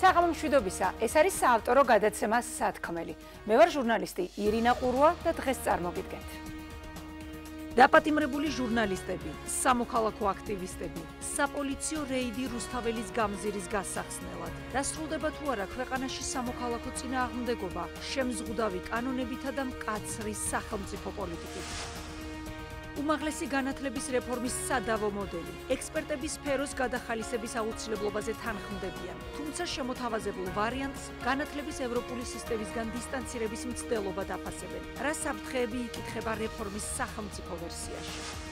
საღამო მშვიდობისა, ეს არის საავტორო გადაცემა სათქმელი. მე ვარ ჟურნალისტი ირინა ყურვა და დღეს წარმოგიდგენთ. დაპატიმრებული ჟურნალისტები, სამოქალაქო აქტივისტები, საპოლიციო რეიდი რუსთაველის გამზირის გასახსნელად. დასრულდება თუ არა ქვეყანაში სამოქალაქო წინააღმდეგობა, შემზღუდავი კანონებითა და მკაცრი სახელმწიფო პოლიტიკით. უმაღლესი განათლების რეფორმის სადავო მოდელი. ექსპერტების სფეროს გადახალისების აუცილებლობაზე თანხმდებიან, თუმცა შემოთავაზებულ ვარიანტს განათლების ევროპული სისტემისგან დისტანცირების მცდელობა დაფასებენ. რა საფრთხეები იკითხება რეფორმის სახელმწიფო ვერსიაში?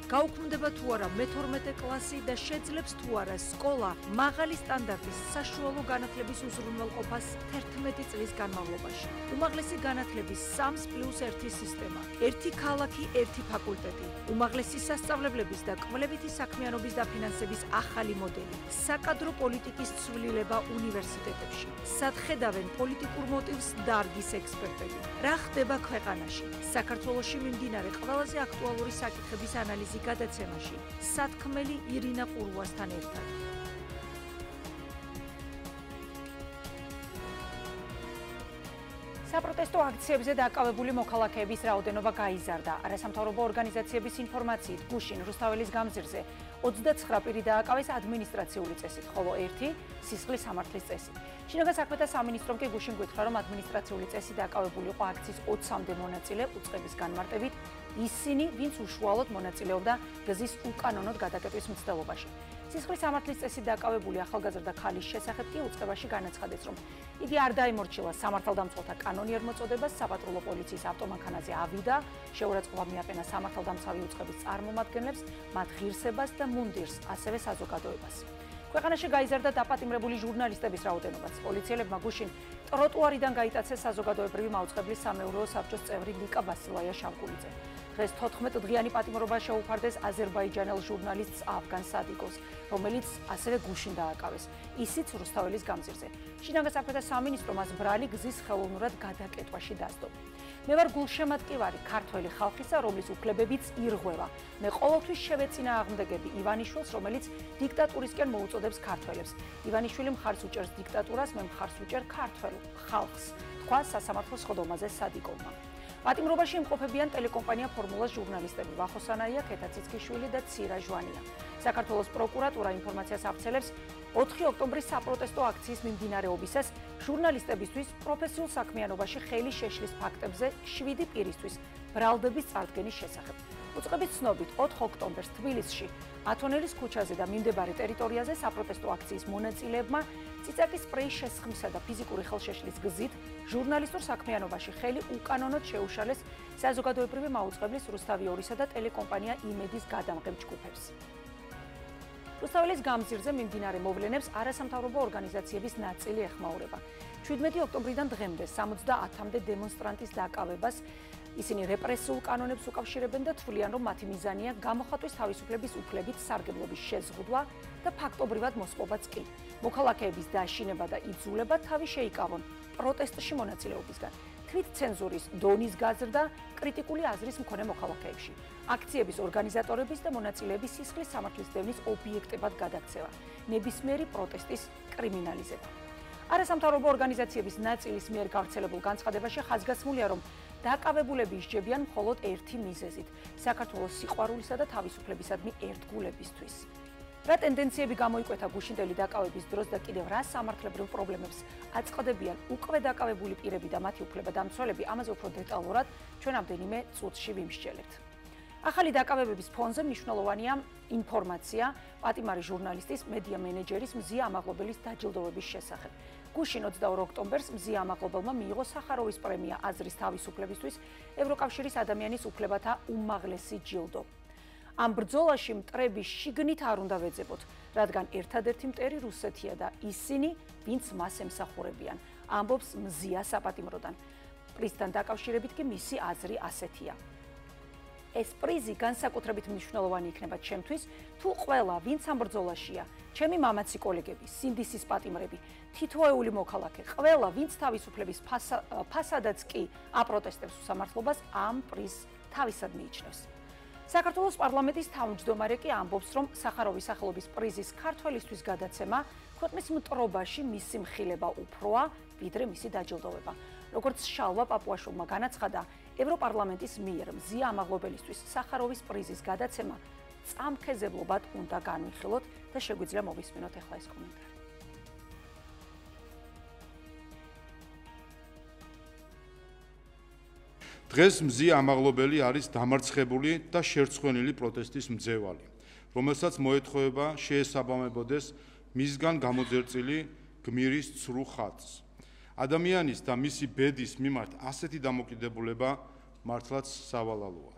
გაუქმდება თუ არა მე-12 კლასი და შეძლებს თუ არა სკოლა მაღალი სტანდარტის საშუალო განათლების უზრუნველყოფას 11 წლის განმავლობაში. უმაღლესი განათლების 3+1 სისტემა, ერთი ქალაქი, ერთი ფაკულტეტი, უმაღლესი სასწავლებლების და კვლევითი საქმიანობის დაფინანსების ახალი მოდელი, საკადრო პოლიტიკის ცვლილება უნივერსიტეტებში. სად ხედავენ პოლიტიკურ მოტივს დარგის ექსპერტები? რა ხდება ქვეყანაში? საქართველოში მიმდინარე ყველაზე აქტუალური საკითხების ანალიზი გადაცემაში სათქმელი ირინა ყურვასთან ერთად. საპროტესტო აქციებზე დაკავებული მოქალაქეების რაოდენობა გაიზარდა. არასამთავრობო ორგანიზაციების ინფორმაციით, გუშინ რუსთაველის გამზირზე 29 პირი დააკავეს ადმინისტრაციული წესით, ხოლო 1 სისხლის სამართლის წესით. შინაგან საქმეთა სამინისტრომ კი გუშინ გითხრა, რომ ადმინისტრაციული წესი დააკავებული იყო აქციის 20-მდე მონაწილე უწყების განმარტებით, ისინი, ვინც უშუალოდ მონაწილეობდა გზის უკანონოდ გადაკეტვის მცდელობაში. სისხლის სამართლის წესით დააკავებული ახალგაზრდა ქალის შესახებ კი უწყებაში განაცხადეს, რომ იგი არ დაიმორჩილა სამართალდამცველთა კანონიერ მოწოდებას, საპატრულო პოლიციის ავტომანქანაზე ავიდა, შეურაცხყოფა მიაყენა სამართალდამცავი უწყების წარმომადგენლებს, მათ ღირსებას და მუნდირს, ასევე საზოგადოებას. ქვეყანაში გაიზარდა დაპატიმრებული ჟურნალისტების რაოდენობაც. პოლიციელებმა გუშინ ტროტუარიდან გაიტაცეს საზოგადოებრივი მაუწყებლის სამეურვეო საბჭოს წევრი ლიკა ბასილაია შავკულიძე. დღეს 14 დღიანი პატიმრობა შეუფარდეს აზერბაიჯანელ ჟურნალისტს ავგან სადიკოვს, რომელიც ასევე გუშინ დააკავეს, ისიც რუსთაველის გამზირზე. შინაგან საქმეთა სამინისტრო მას ბრალი გზის ხელოვნურად გადაკეტვაში დასდო. მე ვარ გულშემატკივარი ქართველი ხალხისა, რომლის უფლებებიც ირღვევა. მე ყოველთვის შევეწინააღმდეგები ივანიშვილს, რომელიც დიქტატურისკენ მოუწოდებს ქართველებს. ივანიშვილი მხარს უჭერს დიქტატურას, მე მხარს ვუჭერ ქართველ ხალხს, თქვა სასამართლო სხდომაზე სადიკოვმა. პატიმრობაში იმყოფებიან ტელეკომპანია ფორმულას ჟურნალისტები ვახო სანაია, ქეთა ციცქიშვილი და ცირა ჟვანია. საქართველოს პროკურატურა ინფორმაციას აფცელებს 4 ოქტომბრის საპროტესტო აქციის მიმდინარეობისას ჟურნალისტებისთვის პროფესიულ საქმიანობაში ხელი შეშლის ფაქტებზე 7 პირისთვის ბრალდების წარდგენის შესახებ. უწყების ცნობით 4 ოქტომბერს თბილისში ათონელის ქუჩაზე და მიმდებარე ტერიტორიაზე საპროტესტო აქციის მონაწილეებმა ციცაკის სპრეის შესხმისა და ფიზიკური ხელშეშლის გზით ჟურნალისტურ საქმიანობაში ხელი უკანონოდ შეუშალეს საზოგადოებრივი მაუწყებლის რუსთავი 2-სა და ტელეკომპანია იმედის გადამღებ ჯგუფებს. რუსთაველის გამზირზე მიმდინარე მოვლენებს არასამთავრობო ორგანიზაციების ნაწილი ეხმაურება. 17 ოქტომბრიდან დღემდე 70-მდე დემონსტრანტის დაკავებას ისინი რეპრესიულ კანონებს უკავშირებენ და თვლიან, რომ მათი მიზანია გამოხატვის თავისუფლების უფლებით სარგებლობის შეზღუდვა და ფაქტობრივად მოსპობაც კი. მოქალაქეების დაშინება და იძულება თავი შეიკავონ პროტესტში მონაწილეობისგან. თვით ცენზურის დონის გაზრდა კრიტიკული აზრის მქონე მოქალაქეებში. აქციების ორგანიზატორების და მონაწილეების სისხლის სამართლის დევნის ობიექტებად გადაქცევა. ნებისმიერი პროტესტის კრიმინალიზება. არასამთავრობო ორგანიზაციების ნაწილის მიერ გავრცელებულ განცხადებაში ხაზგასმულია, რომ დაკავებულები ისჯებიან მხოლოდ ერთი მიზეზით საქართველოს სიყვარულისა და თავისუფლებისადმი ერთგულებისთვის. რა ტენდენციები გამოიკვეთა გუშინდელი დაკავების დროს და კიდევ რა სამართლებრივ პრობლემებს აწყდებიან უკვე დაკავებული პირები და მათი უფლებადამცველები, ამაზე უფრო დეტალურად ჩვენ ამდენიმე წუთში ვიმსჯელებთ. ახალი დაკავებების ფონზე მნიშვნელოვანია ინფორმაცია პატიმარი ჟურნალისტის, მედია მენეჯერის მზია ამაღლობელის დაჯილდოების შესახებ. გუშინ 22 ოქტომბერს მზია ამაღლობელმა მიიღო სახაროვის პრემია აზრის თავისუფლებისთვის, ევროკავშირის ადამიანის უფლებათა უმაღლესი ჯილდო. ამ ბრძოლაში მტრები შიგნით არ უნდა ვეძებოთ, რადგან ერთადერთი მტერი რუსეთია და ისინი, ვინც მას ემსახურებიან, ამბობს მზია საპატიმროდან. პრიზთან დაკავშირებით კი მისი აზრი ასეთია. ეს პრიზი განსაკუთრებით მნიშვნელოვანი იქნება ჩემთვის, თუ ყველა, ვინც ამ ბრძოლაშია, ჩემი მამაცი კოლეგები, სინდისის პატიმრები, თითოეული მოქალაქე, ყველა, ვინც თავისუფლების ფასადაც კი აპროტესტებს უსამართლობას, ამ პრიზს თავისად მიიჩნევს. საქართველოს პარლამენტის თავმჯდომარე კი ამბობს, რომ სახაროვის სახელობის პრიზის ქართველისთვის გადაცემა ქვეყნის მტრობაში მისი მხილება უფროა, ვიდრე მისი დაჯილდოვება. როგორც შალვა პაპუაშვილმა განაცხადა, ევროპარლამენტის მიერ მზია ამაღლობელისთვის სახაროვის პრიზის გადაცემა წამქეზებლობად უნდა განვიხილოთ და შეგვიძლია მოვისმინოთ ახლა ეს კომენტარი. დღეს მზია ამაღლობელი არის დამარცხებული და შერცხვენილი პროტესტის მძევალი, რომელსაც მოეთხოვება შეესაბამებოდეს მისგან გამოძერწილი გმირის ცრუ ხატს. ადამიანის და მისი ბედის მიმართ ასეთი დამოკიდებულება მართლაც სავალალოა.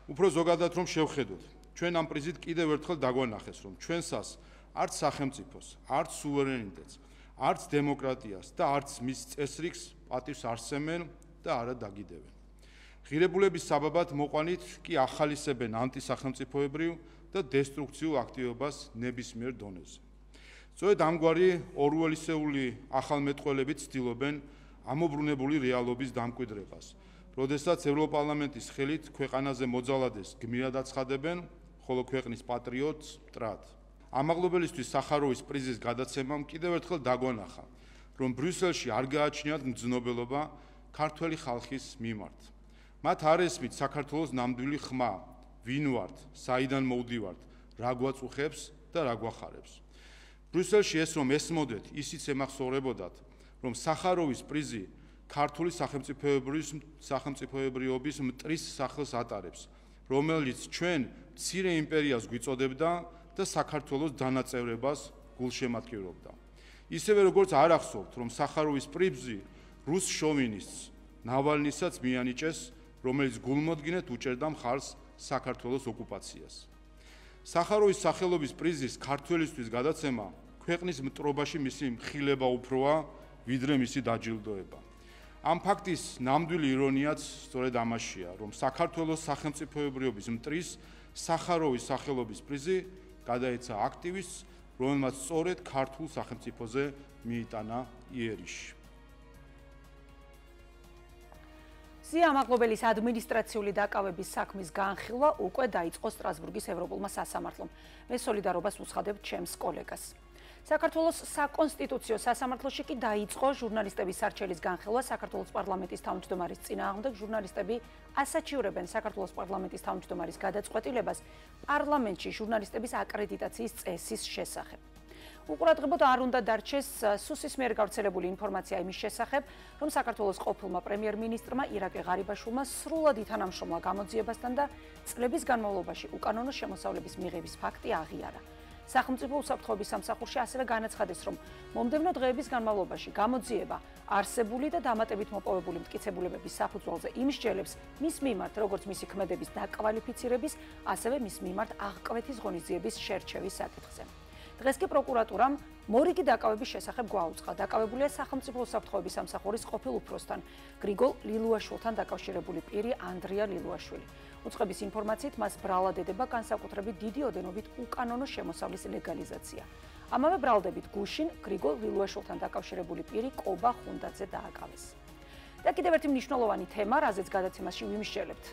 უფრო ზოგადად რომ შევხედოთ, ჩვენ ამ პრიზით კიდევ ერთხელ დაგვანახეს, რომ ჩვენსას არც სახელმწიფოს, არც სუვერენიტეტს, არც დემოკრატიას და არც მის წესრიგს პატივს არსემენ და არა დაგიდევენ. ღირებულების საბაბად მოყვანით კი ახალისებენ ანტისახელმწიფოებრივ და დესტრუქციულ აქტივობას ნებისმიერ დონეზე. სწორედ ამგვარი ორველისეული ახალმეტყველებით ცდილობენ ამობრუნებული რეალობის დამკვიდრებას, როდესაც ევროპარლამენტის ხელით ქვეყანაზე მოძალადეს გმირად აცხადებენ, ხოლო ქვეყნის პატრიოტს მტრად. ამაღლობელისთვის სახაროვის პრიზის გადაცემამ კიდევ ერთხელ დაგვანახა, რომ ბრიუსელში არ გააჩნიათ მძნობელობა ქართველი ხალხის მიმართ. მათ არ ესმით საქართველოს ნამდვილი ხმა, ვინ ვართ, საიდან მოვდივართ, რა გვაწუხებს და რა გვახარებს. ბრიუსელში ეს რომ ესმოდეთ, ისიც ემახსოვრებოდათ, რომ სახაროვის პრიზი ქართული სახელმწიფოებრიობის მტრის სახელს ატარებს, რომელიც ჩვენ მცირე იმპერიას გვიწოდებდა და საქართველოს დანაწევრებას გულშემატკივრობდა. ისევე როგორც არ ახსოვთ, რომ სახაროვის პრიზი რუს შოვინისტს ნავალნისაც მიანიჭეს, რომელიც გულმოდგინედ უჭერდა მხარს საქართველოს ოკუპაციას. სახაროვის სახელობის პრიზის ქართველისთვის გადაცემა ქვეყნის მტრობაში მისი მხილება უფროა, ვიდრე მისი დაჯილდოება. ამ ფაქტის ნამდვილი ირონიაც სწორედ ამაშია, რომ საქართველოს სახელმწიფოებრიობის მტრის სახაროვის სახელობის პრიზი გადაეცა აქტივისტს, რომელმაც სწორედ ქართულ სახელმწიფოზე მიიტანა იერიში. მზია ამაღლობელის ადმინისტრაციული დაკავების საქმის განხილვა უკვე დაიწყო სტრასბურგის ევროპულმა სასამართლომ. მე სოლიდარობას უცხადებ ჩემს კოლეგას. საქართველოს საკონსტიტუციო სასამართლოში კი დაიწყო ჟურნალისტების სარჩელის განხილვა საქართველოს პარლამენტის თავმჯდომარის წინააღმდეგ. ჟურნალისტები ასაჩივრებენ საქართველოს პარლამენტის თავმჯდომარის გადაწყვეტილებას პარლამენტში ჟურნალისტების აკრედიტაციის წესის შესახებ. უყურადღებოდ არ უნდა დარჩეს სუსის მიერ გავრცელებული ინფორმაცია იმის შესახებ, რომ საქართველოს ყოფილმა პრემიერ-მინისტრმა ირაკლი ღარიბაშვილმა სრულად ითანამშრომლა გამოძიებასთან და წლების განმავლობაში უკანონო შემოსავლების მიღების ფაქტი აღიარა. სახელმწიფო უსაფრთხოების სამსახურში ასევე განაცხადეს, რომ მომდევნო დღეების განმავლობაში გამოძიება არსებული და დამატებით მოპოვებული მტკიცებულებების საფუძველზე იმსჯელებს მის მიმართ, როგორც მისი ქმედების დაკვალიფიცირების, ასევე მის მიმართ აღკვეთის ღონისძიების შერჩევის საკითხზე. დღეს კი პროკურატურამ მორიგი დაკავების შესახებ გვაუწყა. დაკავებულია სახელმწიფო უსაფრთხოების სამსახურის ყოფილ უფროსთან, გრიგოლ ლილუაშვილთან დაკავშირებული პირი ანდრია ლილუაშვილი. უწყების ინფორმაციით მას ბრალად ედება განსაკუთრებით დიდი ოდენობით უკანონო შემოსავლის ლეგალიზაცია. ამავე ბრალდებით გუშინ გრიგოლ ლილუაშვილთან დაკავშირებული პირი კობა ხუნდაძე დააკავეს. და კიდევ ერთი მნიშვნელოვანი თემა, რაზეც გადაცემაში ვიმსჯელებთ.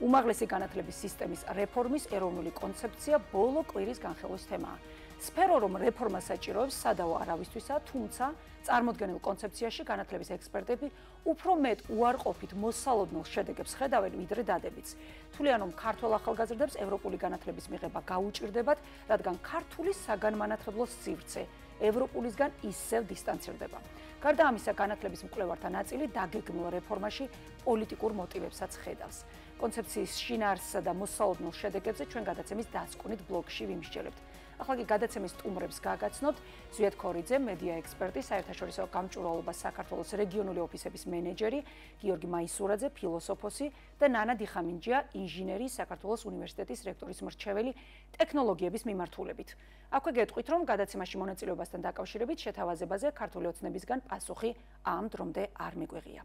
უმაღლესი განათლების სისტემის რეფორმის ეროვნული კონცეფცია ბოლო კვირის განხილვის თემაა. სფერო რომ რეფორმა საჭიროებს სადავო არავისთვისა, თუმცა წარმოდგენილ კონცეფციაში განათლების ექსპერტები უფრო მეტ უარყოფით მოსალოდნელ შედეგებს ხედავენ, ვიდრე დადებითს. თვლიან, რომ ქართველ ახალგაზრდებს ევროპული განათლების მიღება გაუჭირდებათ, რადგან ქართული საგანმანათლებლო სივრცე ევროპულისგან ისევ დისტანცირდება. გარდა ამისა, განათლების მკვლევართა ნაწილი დაგეგმილ რეფორმაში პოლიტიკურ მოტივებსაც ხედავს. კონცეფციის შინაარსსა და მოსალოდნელ შედეგებზე ჩვენ გადაცემის დასკვნით ბლოგში ვიმსჯელებთ. ახლა კი გადაცემის სტუმრებს გაგაცნობთ ზვიად ქორიძე, მედია ექსპერტი, საერთაშორისო გამჭვირვალობას საქართველოს რეგიონული ოფისების მენეჯერი, გიორგი მაისურაძე, ფილოსოფოსი და ნანა დიხამინჯია, ინჟინერი, საქართველოს უნივერსიტეტის რექტორის მრჩეველი ტექნოლოგიების მიმართულებით. აქვე გეტყვით, რომ გადაცემაში მონაწილეობასთან დაკავშირებით შეთავაზებაზე ქართული ოცნებისგან პასუხი ამ დრომდე არ მიგვიღია.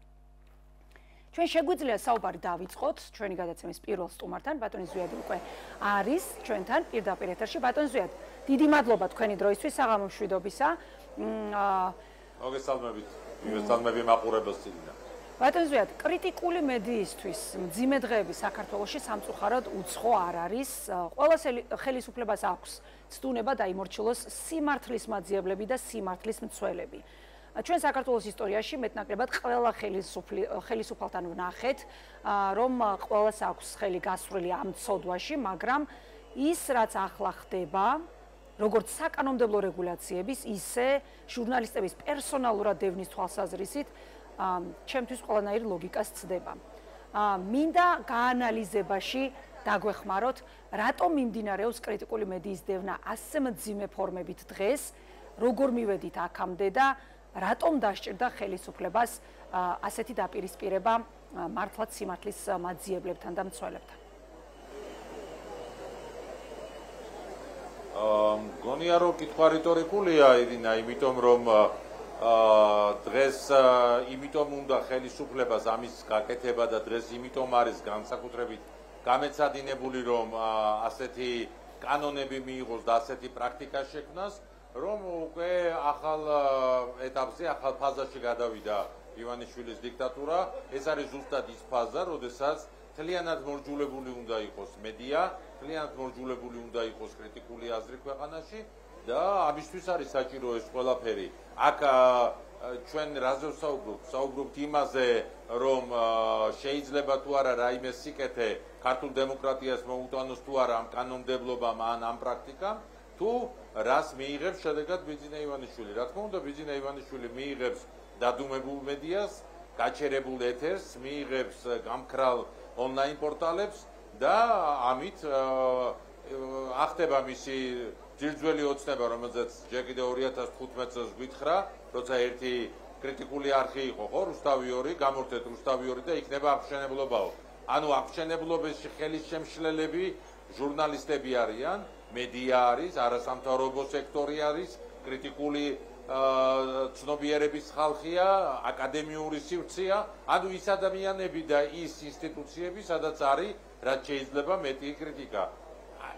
ჩვენ შეგვიძლია საუბარი დავიწყოთ ჩვენი გადაცემის პირველ სტუმართან, ბატონი ზვიადი უკვე არის ჩვენთან პირდაპირ ეთერში. ბატონ ზვიად, დიდი მადლობა თქვენი დროისთვის, საღამო მშვიდობისა. მოგესალმებით, მივესალმები მაყურებელს წინიდან. ბატონ ზვიად, კრიტიკული მედიისთვის მძიმე დღეები საქართველოში სამწუხაროდ უცხო არ არის. ყველა ხელისუფლებას აქვს ცდუნება დაიმორჩილოს სიმართლის მაძიებლები და სიმართლის მცველები. ჩვენ საქართველოს ისტორიაში მეტნაკლებად ყველა ხელისუფალთან ვნახეთ, რომ ყველას აქვს ხელი გასვლილი ამ ცოდვაში, მაგრამ ის რაც ახლა ხდება, როგორც საკანონმდებლო რეგულაციების, ისე ჟურნალისტების პერსონალურად დევნის თვალსაზრისით ჩემთვის ყველანაირი ლოგიკას ცდება. მინდა გაანალიზებაში დაგვეხმაროთ, რატომ მიმდინარეობს კრიტიკული მედიის დევნა ასე მძიმე ფორმებით დღეს, როგორ მივედით აქამდე და რატომ დასჭირდა ხელისუფლებას ასეთი დაპირისპირება მართლაც სიმართლის მაძიებლებთან და მცველებთან. მგონია რომ კითხვა რიტორიკულია, ირინა, იმიტომ რომ დღეს იმიტომ უნდა ხელისუფლებას ამის გაკეთება და დღეს იმიტომ არის განსაკუთრებით გამეცადინებული რომ ასეთი კანონები მიიღოს და ასეთი პრაქტიკა შექმნას, რომ უკვე ახალ ეტაპზე, ახალ ფაზაში გადავიდა ივანიშვილის დიქტატურა. ეს არის ზუსტად ის ფაზა, როდესაც მთლიანად მორჯულებული უნდა იყოს მედია, მთლიანად მორჯულებული უნდა იყოს კრიტიკული აზრი ქვეყანაში და ამისთვის არის საჭირო ეს ყველაფერი. აქ ჩვენ რაზე ვსაუბრობთ იმაზე, რომ შეიძლება თუ არა რაიმე სიკეთე ქართულ დემოკრატიას მოუტანოს თუ არა ამ კანონმდებლობამ ან ამ პრაქტიკამ, თუ რას მიიღებს შედეგად ბიძინა ივანიშვილი. რა თქმა უნდა, ბიძინა ივანიშვილი მიიღებს დადუმებულ მედიას, გაჩერებულ ეთერს, მიიღებს გამქრალ ონლაინ პორტალებს და ამით ახდება მისი ძირძველი ოცნება, რომელზეც ჯერ კიდევ 2015 წელს გვითხრა, როცა ერთი კრიტიკული არხი იყო, ხო, რუსთავი 2, გამორთეთ რუსთავი 2 და იქნება აღმშენებლობაო. ანუ აღმშენებლობაში ხელის შემშლელები ჟურნალისტები არიან, მედია არის, არასამთავრობო სექტორი არის, კრიტიკული ცნობიერების ხალხია, აკადემიური სივრცეა, ანუ ის ადამიანები და ის ინსტიტუციები, სადაც არის, რაც შეიძლება მეტი კრიტიკა.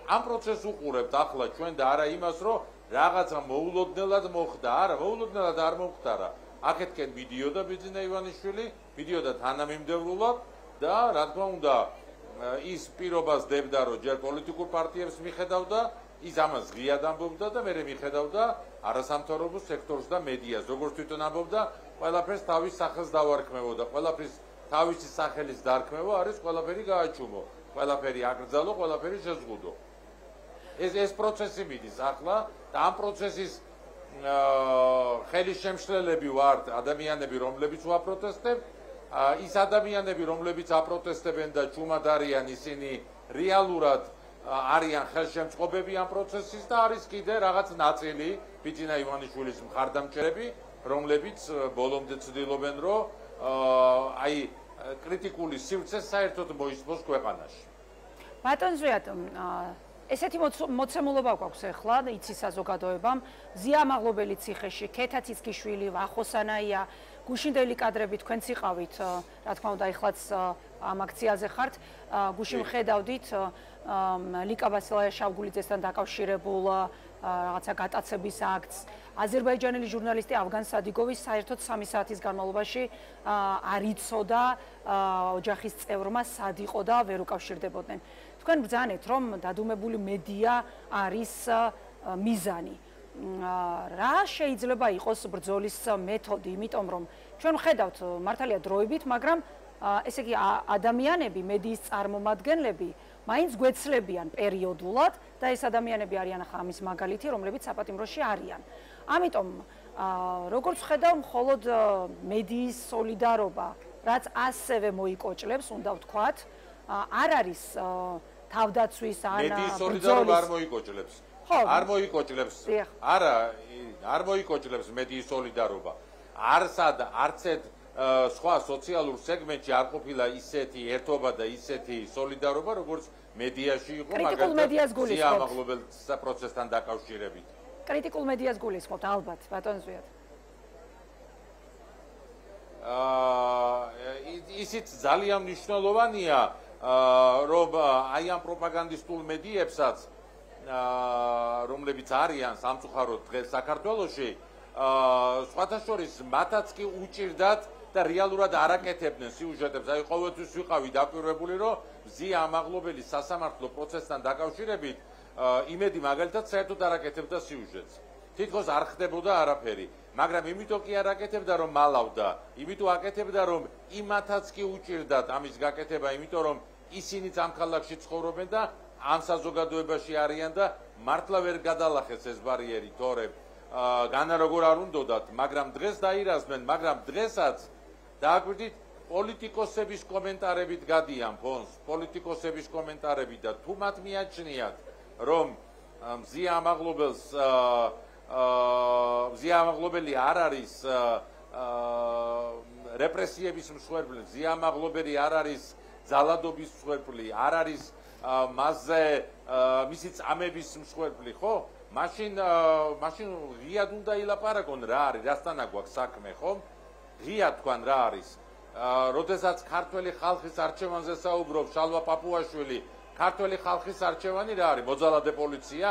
ამ პროცესს უყურებთ ახლა ჩვენ და არა იმას, რომ რაღაცა მოულოდნელად მოხდა, არა, მოულოდნელად არ მომხდარა. აქეთკენ მიდიოდა ბიძინა ივანიშვილი, მიდიოდა თანამიმდევრულად და რა თქმა უნდა, ის პირობას დებდა, რომ ჯერ პოლიტიკურ პარტიებს მიხედავდა, ის ამას ღიად ამბობდა და მერე მიხედავდა არასამთავრობო სექტორს და მედიას, როგორც თვითონ ამბობდა, ყველაფერს თავის სახელს დავარქმევოდა, ყველაფერს თავისი სახელის დარქმევა არის ყველაფერი გააჩუმო, ყველაფერი აკრძალო, ყველაფერი შეზღუდო. ეს პროცესი მიდის ახლა და ამ პროცესის ხელის შემშლელები ვართ ადამიანები, რომლებიც ვაპროტესტებთ. ის ადამიანები, რომლებიც აპროტესტებენ და ჩუმად არიან, ისინი რეალურად არიან ხელშემწყობები ამ პროცესის და არის კიდე რაღაც ნაწილი ბიძინა ივანიშვილის მხარდამჭერები, რომლებიც ბოლომდე ცდილობენ, რომ აი კრიტიკული სივრცე საერთოდ მოისმოს ქვეყანაში. ბატონ ზვიად, ესეთი მოცემულობა გვაქვს ახლა, იცის საზოგადოებამ, ზიამაღლობელი ციხეში, ქეთა ციცქიშვილი, ვახოსანაია, გუშინდელი კადრები თქვენც იყავით, რა თქმა უნდა, ეხლაც ამ აქციაზე ხართ, გუშინ ხედავდით ლიკა ბასილაია შავგულიძესთან დაკავშირებულ რაღაცა გატაცების აქტს. აზერბაიჯანელი ჟურნალისტი ავგან სადიგოვი საერთოდ 3 საათის განმავლობაში არ იცოდა ოჯახის წევრმა სად იყო და ვერ უკავშირდებოდნენ. თქვენ ბრძანეთ, რომ დადუმებული მედია არის მიზანი. რა შეიძლება იყოს ბრძოლის მეთოდი, იმიტომ რომ ჩვენ ვხედავთ მართალია დროებით, მაგრამ ესე იგი ადამიანები, მედიის წარმომადგენლები მაინც გვეცლებიან პერიოდულად და ეს ადამიანები არიან ახლა ამის მაგალითი, რომლებიც საპატიმროში არიან. ამიტომ როგორც ვხედავ, მხოლოდ მედიის სოლიდარობა, რაც ასევე მოიკოჭლებს, უნდა ვთქვათ, არ არის თავდაცვის ან მედიის სოლიდარობა არ მოიკოჭლებს. არ მოიკოჭლებს. არა, არ მოიკოჭლებს მედიის სოლიდარობა. არც ერთ სხვა სოციალურ სეგმენტში არ ყოფილა ისეთი ერთობა და ისეთი სოლიდარობა, როგორც მედიაში იყო, მაგალითად ზიამაღლობელ პროცესთან დაკავშირებით. კრიტიკულ მედიას გულისხმობთ, ალბათ, ბატონ ზვიად. ისიც ძალიან მნიშვნელოვანია, რომ აი ამ პროპაგანდისტულ მედიებსაც, რომლებიც არიან სამწუხაროდ დღეს საქართველოში, სხვათა შორის მათაც კი უჭირდათ და რეალურად არაკეთებდნენ სიუჟეტებს. აი ყოველთვის ვიყავი დაკვირვებული, რომ მზია ამაღლობელის სასამართლო პროცესთან დაკავშირებით იმედი მაგალითად საერთოდ არაკეთებდა სიუჟეტს. თითქოს არ ხდებოდა არაფერი, მაგრამ იმიტომ კი არაკეთებდა, რომ მალავდა, იმიტომ აკეთებდა, რომ იმათაც კი უჭირდათ ამის გაკეთება, იმიტომ რომ ისინიც ამ ქალაქში ცხოვრობენ და ამ საზოგადოებაში არიან და მართლა ვერ გადალახეს ეს ბარიერი თორემ განა როგორ არ უნდათ, მაგრამ დღეს დაირაზმენ, მაგრამ დღესაც დააკვირდით პოლიტიკოსების კომენტარებით გადიან ფონს, პოლიტიკოსების კომენტარებით და თუ მათ მიაჩნიათ, რომ მზია ამაღლობელი არ არის რეპრესიების მსხვერპლი, მზია ამაღლობელი არ არის ძალადობის მსხვერპლი, არ არის მასზე მისი წამების მსხვერპლი, ხო? მაშინ ღიად უნდა ილაპარაკონ რა არის, რასთან აგვაქვს საქმე, ხო? ღიად თქვან რა არის. როდესაც ქართველი ხალხის არჩევანზე საუბრობ შალვა პაპუაშვილი, ქართველი ხალხის არჩევანი რა არის? მოძალადე პოლიცია?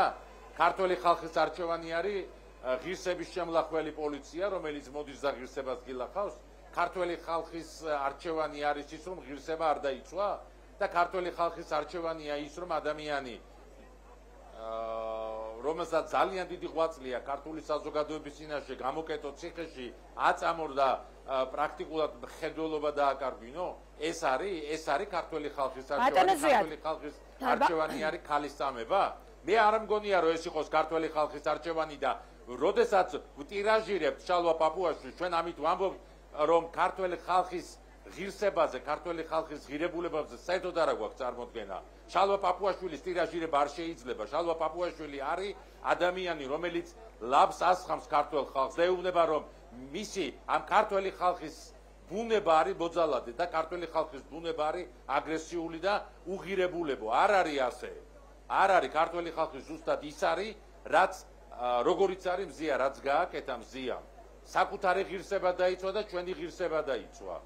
ქართველი ხალხის არჩევანი არის ღირსების შემლახველი პოლიცია, რომელიც მოდის და ღირსებას გილახავს? ქართველი ხალხის არჩევანი არის ის, რომ ღირსება არ დაიცვა და ქართველი ხალხის არჩევანია ის, რომ ადამიანი რომელსაც ძალიან დიდი ღვაწლია ქართული საზოგადოების წინაშე გამოკეტო ციხეში აწამორდა პრაქტიკულად მხედველობა დააკარგვინო, ეს არის ქართველი ხალხის არჩევანი, ქართველი ხალხის არჩევანი არის ქალის წამება? მე არ მგონია რომ ეს იყოს ქართველი ხალხის არჩევანი და როდესაც ვტირაჟირებთ შალვა პაპუაშვილს, ჩვენ ამით ვამბობთ, რომ ქართველი ხალხის ღირსებაზე, ქართველი ხალხის ღირებულებებზე საერთოდ არ აქვს წარმოდგენა. შალვა პაპუაშვილის ტირაჟირება არ შეიძლება. შალვა პაპუაშვილი არის ადამიანი, რომელიც ლაბს ასხამს ქართველ ხალხს და ეუბნება, რომ მისი ამ ქართველი ხალხის ბუნება არის მოძალადე და ქართველი ხალხის ბუნება არის აგრესიული და უღირებულებო. არ არის ასე. არ არის ქართველი ხალხი ზუსტად ის არის, რაც როგორიც არის მზია, რაც გააკეთა მზია. საკუთარი ღირსება დაიცვა და ჩვენი ღირსება დაიცვა.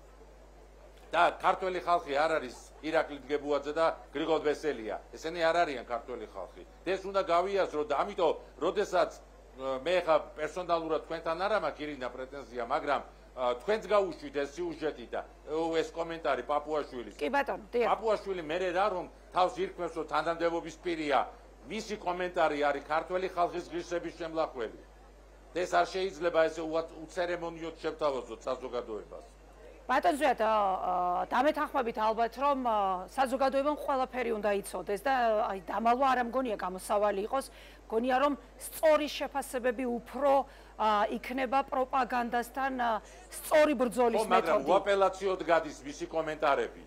და ქართველი ხალხი არ არის ირაკლი დგებუაძე და გრიგოლ ბესელია. ესენი არ არიან ქართველი ხალხი. ეს უნდა გავიაზრო და ამიტომ, როდესაც მე ხა პერსონალურად თქვენთან არ მაქვს ირინა პრეტენზია, მაგრამ თქვენც გაუშვით ეს სიუჟეტი და ეს კომენტარი პაპუაშვილის. კი ბატონო, დიახ. პაპუაშვილი მერე რა რომ თავს ირქმევს, რომ თანამდებობის პირია, მისი კომენტარი არის ქართველი ხალხის ღირსების შემლახველი. ეს არ შეიძლება ესე უცერემონიოდ შევთავაზოთ საზოგადოებას. ბატონ ზვიად, დამეთანხმებით ალბათ, რომ საზოგადოებამ ყველაფერი უნდა იცოდეს და აი დამალვა არ მგონია გამოსავალი იყოს, მგონია რომ სწორი შეფასებები უფრო იქნება პროპაგანდასთან სწორი ბრძოლის მეთოდი. მაგრამ უაპელაციოდ გადის მისი კომენტარები.